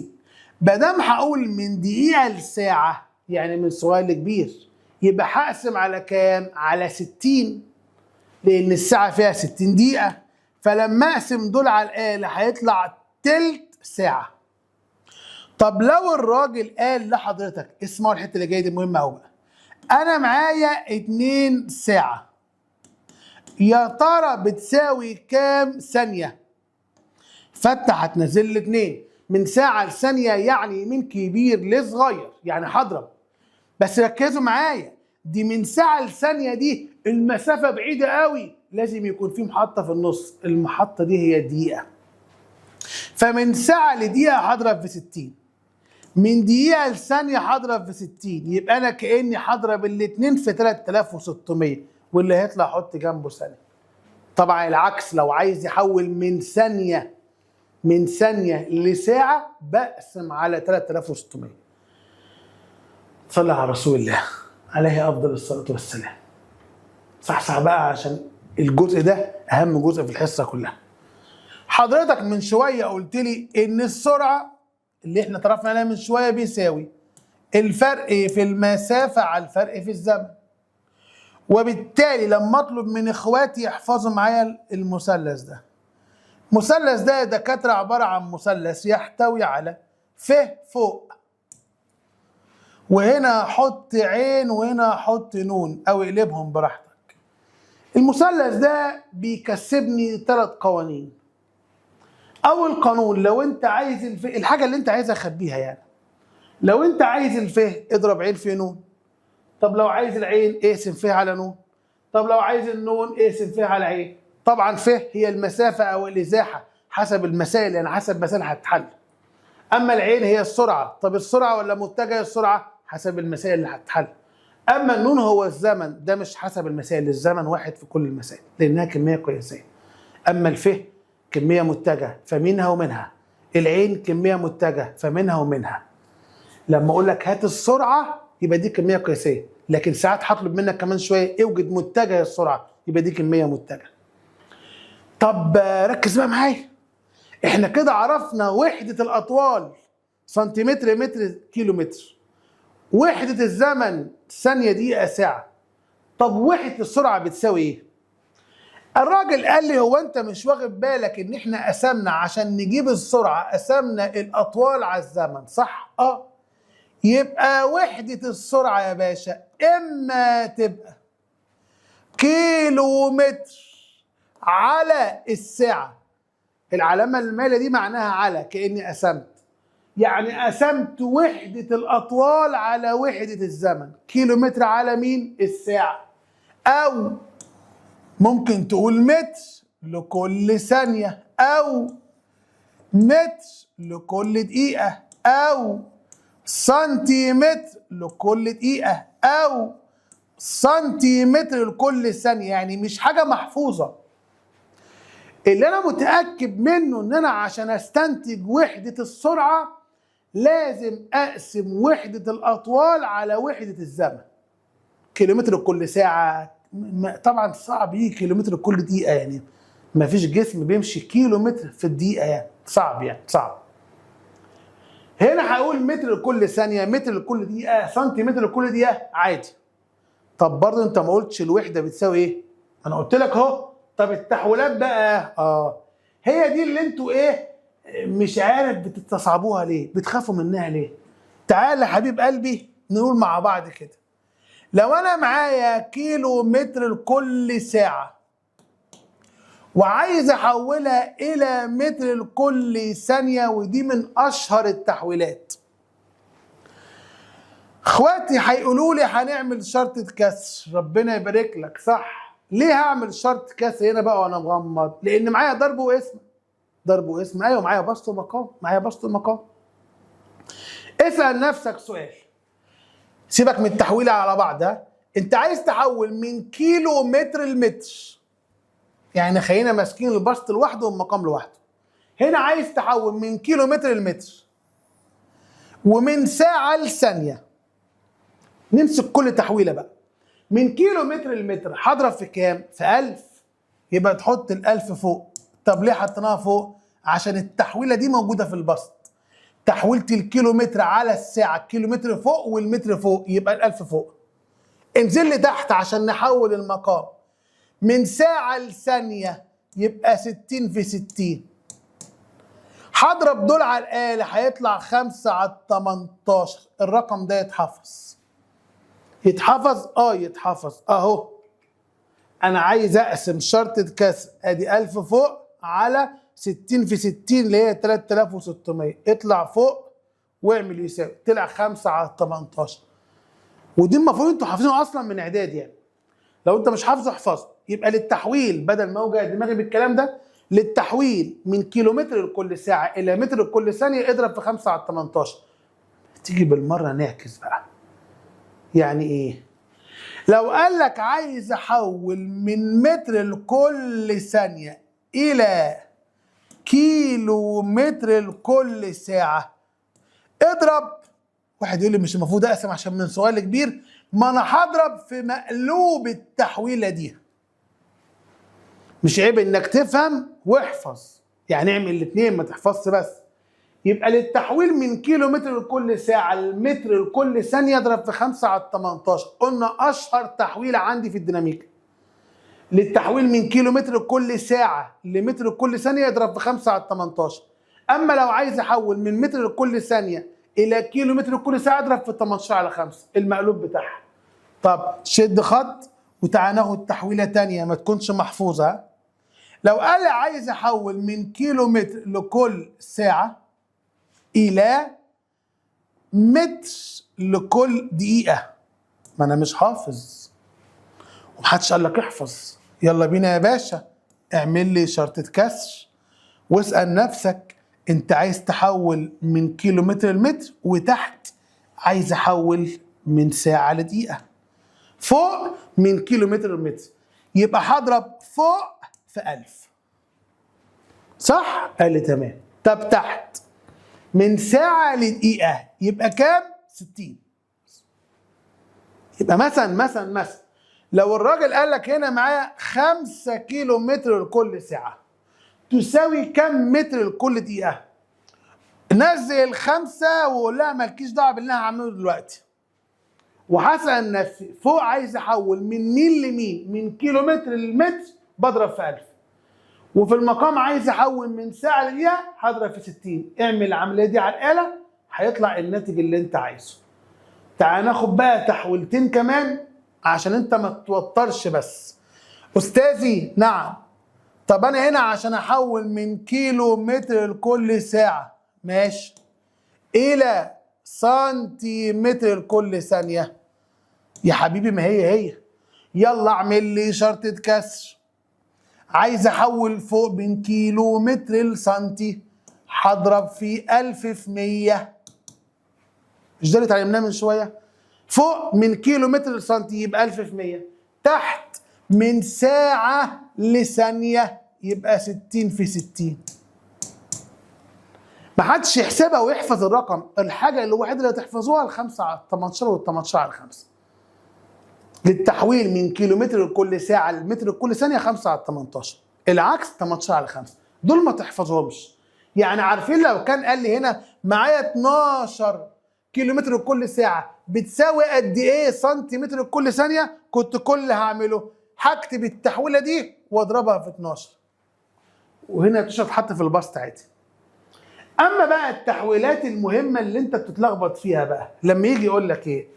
مادام هقول من دقيقة لساعة يعني من صغير لكبير، يبقى هقسم على كام؟ على 60، لأن الساعة فيها 60 دقيقة. فلما أقسم دول على الآلة هيطلع تلت ساعة. طب لو الراجل قال لحضرتك، اسمعوا الحتة اللي جاية دي مهمة أوي بقى. أنا معايا 2 ساعة، يا ترى بتساوي كام ثانية؟ فانت هتنزل لي 2 من ساعة لثانية، يعني من كبير لصغير، يعني هضرب. بس ركزوا معايا، دي من ساعة لثانية دي المسافة بعيدة قوي، لازم يكون في محطة في النص، المحطة دي هي دقيقة. فمن ساعة لدقيقة هضرب في 60، من دقيقة لثانية هضرب في 60، يبقى أنا كأني هضرب الاتنين في 3600، واللي هيطلع أحط جنبه ثانية. طبعا العكس، لو عايز يحول من ثانية لساعة بقسم على 3600. صلى على رسول الله عليه أفضل الصلاة والسلام. صح بقى، عشان الجزء ده أهم جزء في الحصة كلها. حضرتك من شوية قلت لي إن السرعة اللي احنا طرفنا عليها من شوية بيساوي الفرق في المسافة على الفرق في الزمن. وبالتالي لما أطلب من إخواتي يحفظوا معايا المثلث ده، المثلث ده يا دكاترة عبارة عن مثلث يحتوي على ف فوق، وهنا احط عين وهنا احط نون، او اقلبهم براحتك. المثلث ده بيكسبني 3 قوانين. اول قانون، لو انت عايز الحاجة اللي انت عايزها خبيها، يعني لو انت عايز اضرب عين في نون. طب لو عايز العين اقسم فيها على نون. طب لو عايز النون اقسم فيها على عين. طبعا هي المسافة او الازاحة حسب المسائل، يعني حسب مسائل هتتحل. اما العين هي السرعة. طب السرعة ولا متجه السرعة؟ حسب المسائل اللي هتتحل. اما النون هو الزمن، ده مش حسب المسائل، الزمن واحد في كل المسائل لانها كمية قياسية. اما كمية متجهة فمنها ومنها. العين كمية متجهة فمنها ومنها. لما اقول لك هات السرعة يبقى دي كمية قياسية، لكن ساعات هطلب منك كمان شوية اوجد متجه السرعة، يبقى دي كمية متجهة. طب ركز بقى معايا، احنا كده عرفنا وحدة الأطوال سنتيمتر، متر، كيلو متر. وحدة الزمن ثانية، دقيقة، ساعة. طب وحدة السرعة بتساوي ايه؟ الراجل قال لي هو انت مش واخد بالك ان احنا قسمنا عشان نجيب السرعة، قسمنا الأطوال على الزمن، صح؟ يبقى وحدة السرعة يا باشا اما تبقى كيلو متر على الساعة. العلامة المالية دي معناها على، كأني قسمت، يعني قسمت وحدة الأطوال على وحدة الزمن. كيلو متر على مين؟ الساعة. أو ممكن تقول متر لكل ثانية، أو متر لكل دقيقة، أو سنتيمتر لكل دقيقة أو سنتيمتر لكل ثانية، يعني مش حاجة محفوظة. اللي أنا متأكد منه إن أنا عشان أستنتج وحدة السرعة لازم أقسم وحدة الأطوال على وحدة الزمن. كيلومتر لكل ساعة طبعا صعب يجي كيلومتر لكل دقيقة، يعني ما فيش جسم بيمشي كيلومتر في الدقيقة، يعني صعب، يعني صعب. هنا هقول متر لكل ثانية، متر لكل دقيقة، سنتيمتر لكل دقيقة عادي. طب برضه انت ما قلتش الوحدة بتساوي ايه؟ انا قلت لك اهو. طب التحويلات بقى هي دي اللي انتوا ايه مش عارف بتستصعبوها ليه؟ بتخافوا منها ليه؟ تعال يا حبيب قلبي نقول مع بعض كده. لو انا معايا كيلو متر لكل ساعة وعايز احولها الى متر لكل ثانية، ودي من اشهر التحويلات. اخواتي هيقولوا لي هنعمل شرطة كسر، ربنا يبارك لك، صح. ليه هعمل شرط كسر هنا بقى وانا مغمض؟ لان معايا ضرب واسم. ضرب واسم، ايوه معايا بسط ومقام، معايا بسط ومقام. اسأل نفسك سؤال، سيبك من التحويل على بعضها. انت عايز تحول من كيلو متر لمتر، يعني خلينا ماسكين البسط لوحده والمقام لوحده. هنا عايز تحول من كيلو متر لمتر ومن ساعة لثانية. نمسك كل تحويلة بقى. من كيلو متر لمتر هضرب في كام؟ في 1000. يبقى تحط ال1000 فوق. طب ليه حطيناها فوق؟ عشان التحويلة دي موجودة في البسط. تحويلة الكيلومتر على الساعة، الكيلومتر فوق والمتر فوق، يبقى ال1000 فوق. انزل لي تحت عشان نحول المقام. من ساعة لثانية يبقى 60 في 60. هضرب دول على الآلة هيطلع 5 على 18. الرقم ده يتحفظ. يتحفظ؟ يتحفظ اهو. انا عايز اقسم شرطة كسر، ادي 1000 فوق على 60 في 60 اللي هي 3600. اطلع فوق واعمل يساوي، طلع 5 على 18. ودي المفروض انتوا حافظينه اصلا من اعدادي، يعني لو انت مش حافظه احفظه. يبقى للتحويل بدل ما اوجع دماغي بالكلام ده، للتحويل من كيلومتر لكل ساعة الى متر لكل ثانية اضرب في 5 على 18. تيجي بالمرة نعكس بقى. يعني ايه؟ لو قال لك عايز احول من متر لكل ثانية الى كيلو متر لكل ساعة، اضرب. واحد يقول لي مش المفروض اقسم عشان من صغير لكبير؟ ما انا هضرب في مقلوب التحويلة دي. مش عيب انك تفهم واحفظ، يعني اعمل الاثنين ما تحفظش بس. يبقى للتحويل من كيلو متر لكل ساعة لمتر لكل ثانية اضرب في 5 على 18. قلنا اشهر تحويلة عندي في الديناميكا. للتحويل من كيلو متر لكل ساعة لمتر لكل ثانية اضرب في 5 على 18. اما لو عايز احول من متر لكل ثانية الى كيلو متر لكل ساعة اضرب في 18 على 5 المقلوب بتاعها. طب شد خط وتعال ناخد تحويلة تانية ما تكونش محفوظة. لو قال لي عايز احول من كيلو متر لكل ساعة الى متر لكل دقيقة، ما انا مش حافظ ومحدش قال لك احفظ. يلا بينا يا باشا، اعمل لي شرطة كسر واسأل نفسك انت عايز تحول من كيلو متر لمتر، وتحت عايز احول من ساعة لدقيقة، فوق من كيلو متر لمتر. يبقى هضرب فوق في 1000. صح؟ قال لي تمام. طب تحت من ساعة لدقيقة يبقى كام؟ 60. يبقى مثلا لو الراجل قال لك هنا معايا 5 كيلو متر لكل ساعة تساوي كم متر لكل دقيقة؟ نزل 5 وقول لها مالكيش دعوة باللي انا هعمله دلوقتي. وهسأل نفسي فوق عايز احول من مين لمين؟ من كيلو متر لمتر بضرب في 1000. وفي المقام عايز احول من ساعة لدقيقة هضرب في 60. اعمل العملية دي على الآلة هيطلع الناتج اللي انت عايزه. تعال ناخد بقى تحويلتين كمان عشان انت ما تتوترش بس. استاذي نعم. طب انا هنا عشان احول من كيلو متر لكل ساعة ماشي الى سنتيمتر لكل ثانية، يا حبيبي ما هي. يلا اعمل لي شرطة كسر. عايز احول فوق من كيلو متر لسنتي، هضرب في 1000 في 100. مش ده اللي اتعلمناه من شويه؟ فوق من كيلو متر لسنتي يبقى 1000 في 100، تحت من ساعه لثانيه يبقى 60 في 60. ما حدش يحسبها ويحفظ الرقم، الحاجه الوحيده اللي تحفظوها ال 5 على 18 وال 18 على 5. للتحويل من كيلومتر لكل ساعه لمتر لكل ثانيه 5 على 18، العكس 18 على 5. دول ما تحفظهمش. يعني عارفين لو كان قال لي هنا معايا 12 كيلومتر لكل ساعه بتساوي قد ايه سنتيمتر لكل ثانيه، كنت كل اللي هعمله هكتب التحويله دي واضربها في 12، وهنا تتحط في البسط عادي. اما بقى التحويلات المهمه اللي انت بتتلخبط فيها بقى، لما يجي يقول لك ايه،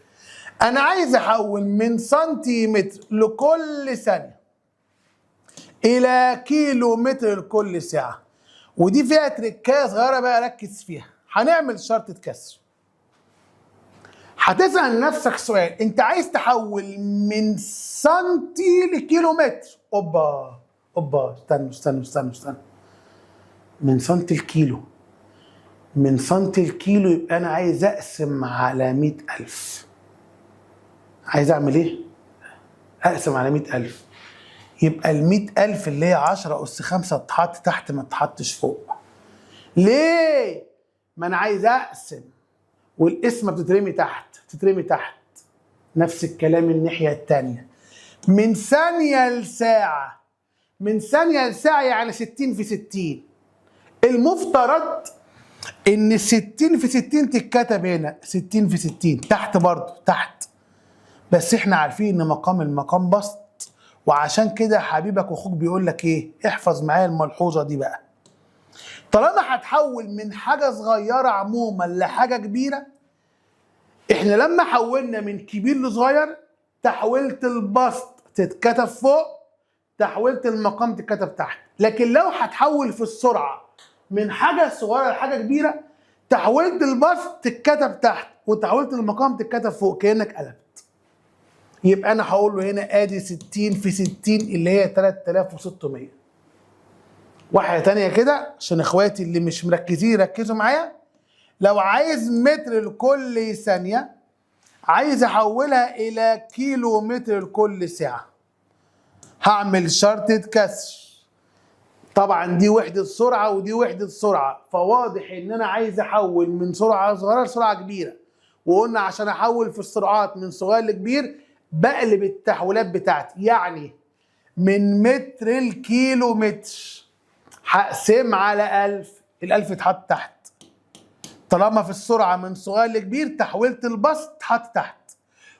انا عايز احول من سنتيمتر لكل ثانيه الى كيلو متر لكل ساعه، ودي فيها تريكايه صغيره بقى ركز فيها. هنعمل شرطه كسر. هتسال نفسك سؤال، انت عايز تحول من سنتي لكيلو متر. اوبا استنوا. من سنتي لكيلو، من سنتي لكيلو يبقى انا عايز اقسم على 100,000. عايز اعمل ايه؟ اقسم على 100,000. يبقى ال 100,000 اللي هي 10 أس 5 تتحط تحت ما تتحطش فوق. ليه؟ ما انا عايز اقسم والقسمه بتترمي تحت، تترمي تحت. نفس الكلام الناحيه الثانيه. من ثانيه لساعه، من ثانيه لساعه يعني 60 في 60. المفترض ان 60 في 60 تتكتب هنا 60 في 60 تحت برضه تحت، بس احنا عارفين ان المقام بسط، وعشان كده حبيبك واخوك بيقول لك ايه، احفظ معايا الملحوظه دي بقى. طالما هتحول من حاجه صغيره عموما لحاجه كبيره، احنا لما حولنا من كبير لصغير تحويلة البسط تتكتب فوق، تحويلة المقام تتكتب تحت. لكن لو هتحول في السرعه من حاجه صغيره لحاجه كبيره، تحويلة البسط تتكتب تحت وتحويلة المقام تتكتب فوق، كانك قلبت. يبقى انا هقول له هنا ادي 60 في 60 اللي هي 3600. واحده ثانيه كده عشان اخواتي اللي مش مركزين يركزوا معايا. لو عايز متر لكل ثانيه، عايز احولها الى كيلو متر لكل ساعه، هعمل شرطه كسر. طبعا دي وحده سرعه ودي وحده سرعه، فواضح ان انا عايز احول من سرعه صغيره لسرعه كبيره. وقلنا عشان احول في السرعات من صغير لكبير بقلب التحويلات بتاعتي، يعني من متر لكيلو متر هقسم على 1000، ال1000 اتحط تحت. طالما في السرعه من صغير لكبير تحويلة البسط اتحط تحت،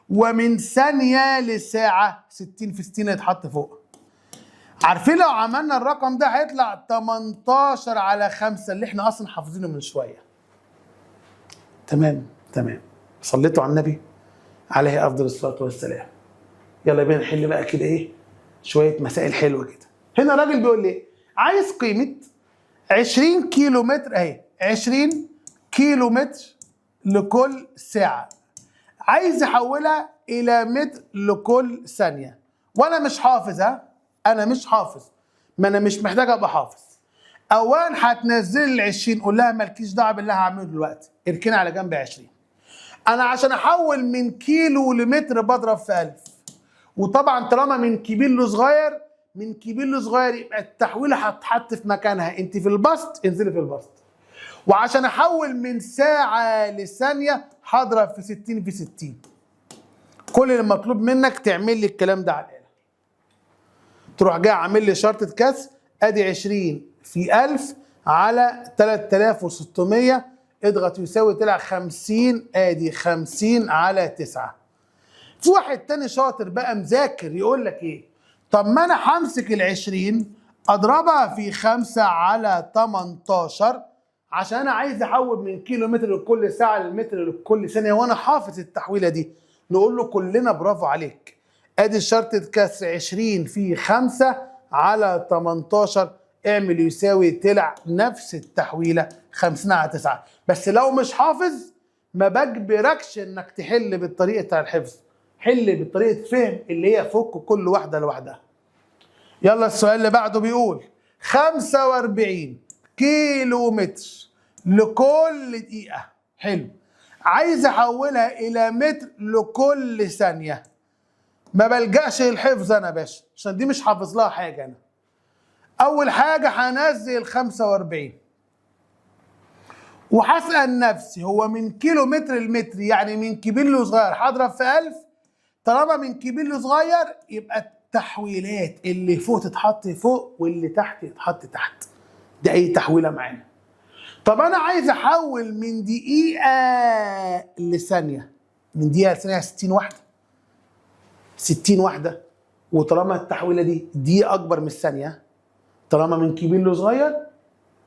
ومن ثانيه لساعه 60 في 60 هيتحط فوق. عارفين لو عملنا الرقم ده هيطلع 18 على 5 اللي احنا اصلا حافظينه من شويه. تمام. صليتوا على النبي عليه افضل الصلاه والسلام. يلا بينا نحل بقى كده ايه شويه مسائل حلوه كده. هنا الراجل بيقول لي عايز قيمه 20 كيلو متر اهي، 20 كيلو متر لكل ساعه، عايز احولها الى متر لكل ثانيه. وانا مش حافظ، انا مش حافظ، ما انا مش محتاج ابقى حافظ. اولا هتنزل ال 20 قول لها مالكيش دعوه باللي هعمله دلوقتي، اركني على جنب 20. انا عشان احول من كيلو لمتر بضرب في 1000، وطبعا طالما من كبير لصغير، من كبير لصغير يبقى التحويله هتتحط في مكانها، انت في البسط انزلي في البسط. وعشان احول من ساعه لثانيه هضرب في 60 في 60. كل اللي مطلوب منك تعمل لي الكلام ده على الاله، تروح جاي عامل لي شرطه كسر. ادي 20 في 1000 على 3600، اضغط يساوي طلع 50، ادي 50 على 9. في واحد تاني شاطر بقى مذاكر يقول لك ايه، طب ما انا همسك ال 20 اضربها في 5 على 18 عشان انا عايز احول من كيلو متر لكل ساعه للمتر لكل ثانيه وانا حافظ التحويله دي. نقول له كلنا برافو عليك. ادي شرطه كسر 20 في 5 على 18 اعمل يساوي طلع نفس التحويله 50 على 9. بس لو مش حافظ ما بجبركش انك تحل بالطريقه بتاع الحفظ، حل بالطريقه فهم اللي هي فك كل واحده لوحدها. يلا السؤال اللي بعده بيقول 45 كيلو متر لكل دقيقه. حلو. عايز احولها الى متر لكل ثانيه. ما بلجأش للحفظ انا يا باشا، عشان دي مش حافظ لها حاجه انا. اول حاجه هنزل 45 وهسأل نفسي هو من كيلو متر لمتر، يعني من كبير لصغير هضرب في 1000. طالما من كبير لصغير يبقى التحويلات اللي فوق تتحط فوق واللي تحت يتحط تحت. دي اي تحويله معانا. طب انا عايز احول من دقيقه لثانيه. من دقيقه لثانيه 60 وحده. 60 وحده. وطالما التحويله دي اكبر من الثانيه، طالما من كبير لصغير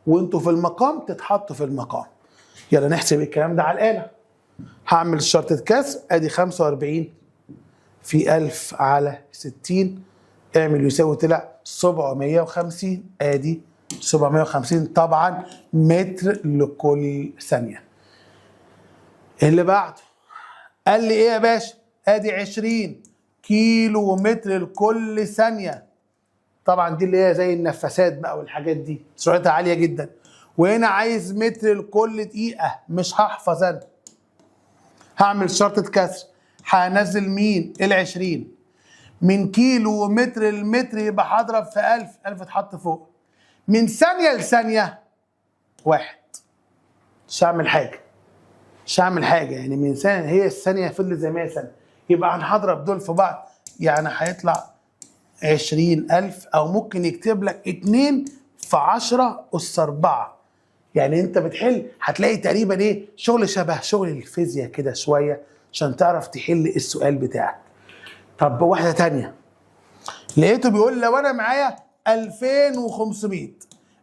وانتوا في المقام تتحطوا في المقام. يلا نحسب الكلام ده على الآلة. هعمل شرطة كسر، ادي 45 في 1000 على 60 اعمل يساوي طلع 750. ادي 750 طبعا متر لكل ثانية. اللي بعده قال لي ايه يا باشا؟ ادي 20 كيلو متر لكل ثانية. طبعا دي اللي هي زي النفاسات بقى والحاجات دي سرعتها عالية جدا. وهنا عايز متر لكل دقيقة، مش هحفظ انا. هعمل شرطة كسر، هنزل مين؟ ال20 من كيلو ومتر لمتر يبقى هضرب في 1000. 1000 اتحط فوق. من ثانية لثانية 1. مش هعمل حاجة يعني من ثانية، هي الثانية فضلت زي ما هي ثانية، يبقى هنضرب دول في بعض يعني هيطلع 20,000. أو ممكن يكتب لك 2 في 10 أس 4. يعني أنت بتحل هتلاقي تقريبا إيه؟ شغل شبه شغل الفيزياء كده شوية عشان تعرف تحل السؤال بتاعك. طب واحدة تانية لقيته بيقول لو أنا معايا 2500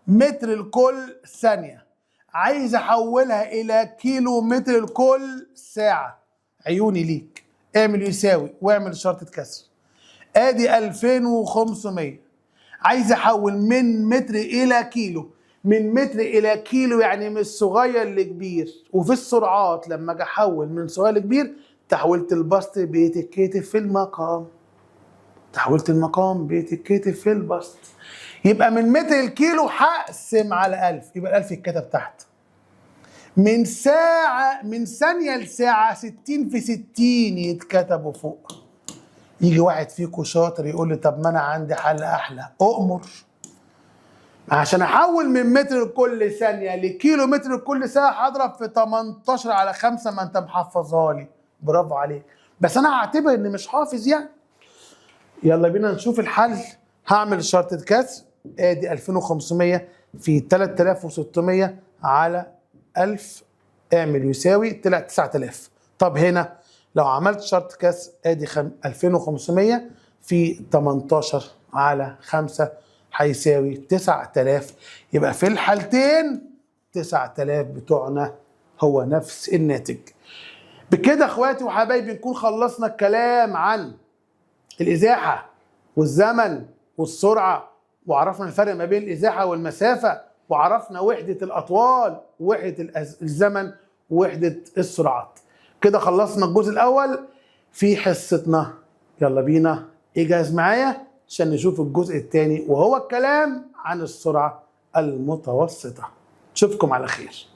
متر لكل ثانية، عايز أحولها إلى كيلو متر لكل ساعة. عيوني ليك، اعمل يساوي واعمل شرطة كسر. ادي 2500 عايز احول من متر الى كيلو. من متر الى كيلو يعني من صغير لكبير. وفي السرعات لما اجي احول من صغير لكبير تحويلة البسط بتتكتب في المقام. تحويلة المقام بتتكتب في البسط. يبقى من متر الكيلو هقسم على 1000، يبقى 1000 يتكتب تحت. من ثانية لساعة 60 في 60 يتكتبوا فوق. يجي واحد فيكم شاطر يقول لي طب ما انا عندي حل احلى. اؤمر. عشان احول من متر لكل ثانيه لكيلو متر لكل ساعه هضرب في 18 على 5. ما انت محفظها لي، برافو عليك. بس انا هعتبر اني مش حافظ يعني. يلا بينا نشوف الحل. هعمل شرطة كسر، ادي 2500 في 3600 على 1000 اعمل يساوي طلع 9000. طب هنا لو عملت شرط كسر ادي 2500 في 18 على 5 هيساوي 9000. يبقى في الحالتين 9000 بتوعنا هو نفس الناتج. بكده اخواتي وحبايبي نكون خلصنا الكلام عن الازاحه والزمن والسرعه، وعرفنا الفرق ما بين الازاحه والمسافه، وعرفنا وحده الاطوال ووحده الزمن ووحده السرعات. كده خلصنا الجزء الاول في حصتنا. يلا بينا اجهز معايا عشان نشوف الجزء الثاني وهو الكلام عن السرعه المتوسطه. اشوفكم على خير.